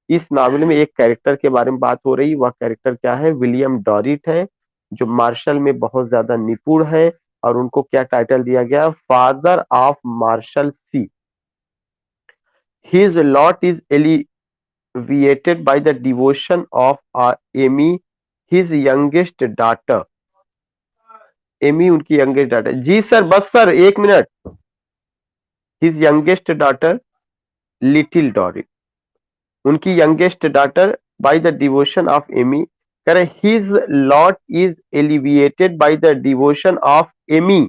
S1: इस नावल में एक कैरेक्टर के बारे में बात हो रही, वह कैरेक्टर क्या है? विलियम डॉरिट है, जो मार्शल में बहुत ज्यादा निपुण है, और उनको क्या टाइटल दिया गया? Father of Marshalsea. His lot is alleviated by the devotion of Amy, his youngest daughter. Amy उनकी यंगेस्ट डॉटर। जी सर, बस सर, एक minute. His youngest daughter Little Dorrit, उनकी youngest daughter by the devotion of Amy. कह रहे his lot is alleviated by the devotion of Amy,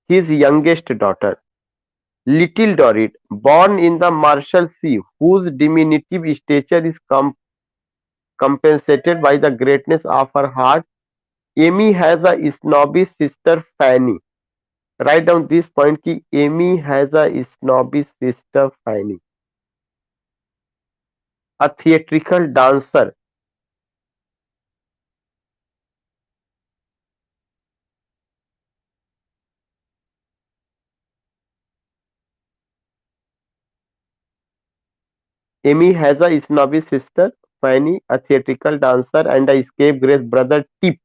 S1: his youngest daughter Little Dorrit, born in the Marshall Sea, whose diminutive stature is compensated by the greatness of her heart. Amy has a snobbish sister Fanny. Write down this point कि Amy has a snobbish sister Fanny. A theatrical dancer. Amy has a snobbish sister Fanny, a theatrical dancer, and a scapegrace brother Tip.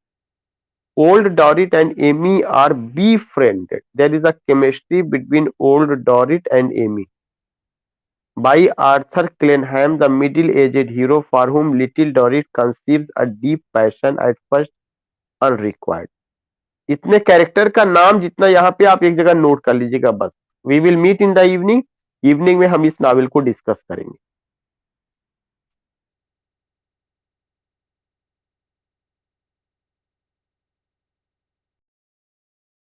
S1: Old Dorit and Amy are befriended. There is a chemistry between Old Dorit and Amy. By Arthur Clenham, the middle-aged hero for whom Little Dorrit conceives a deep passion at first unrequited. इतने character का नाम जितना यहाँ पे आप एक जगह note कर लीजिएगा बस। We will meet in the evening. Evening में हम इस नावल को डिस्कस करेंगे।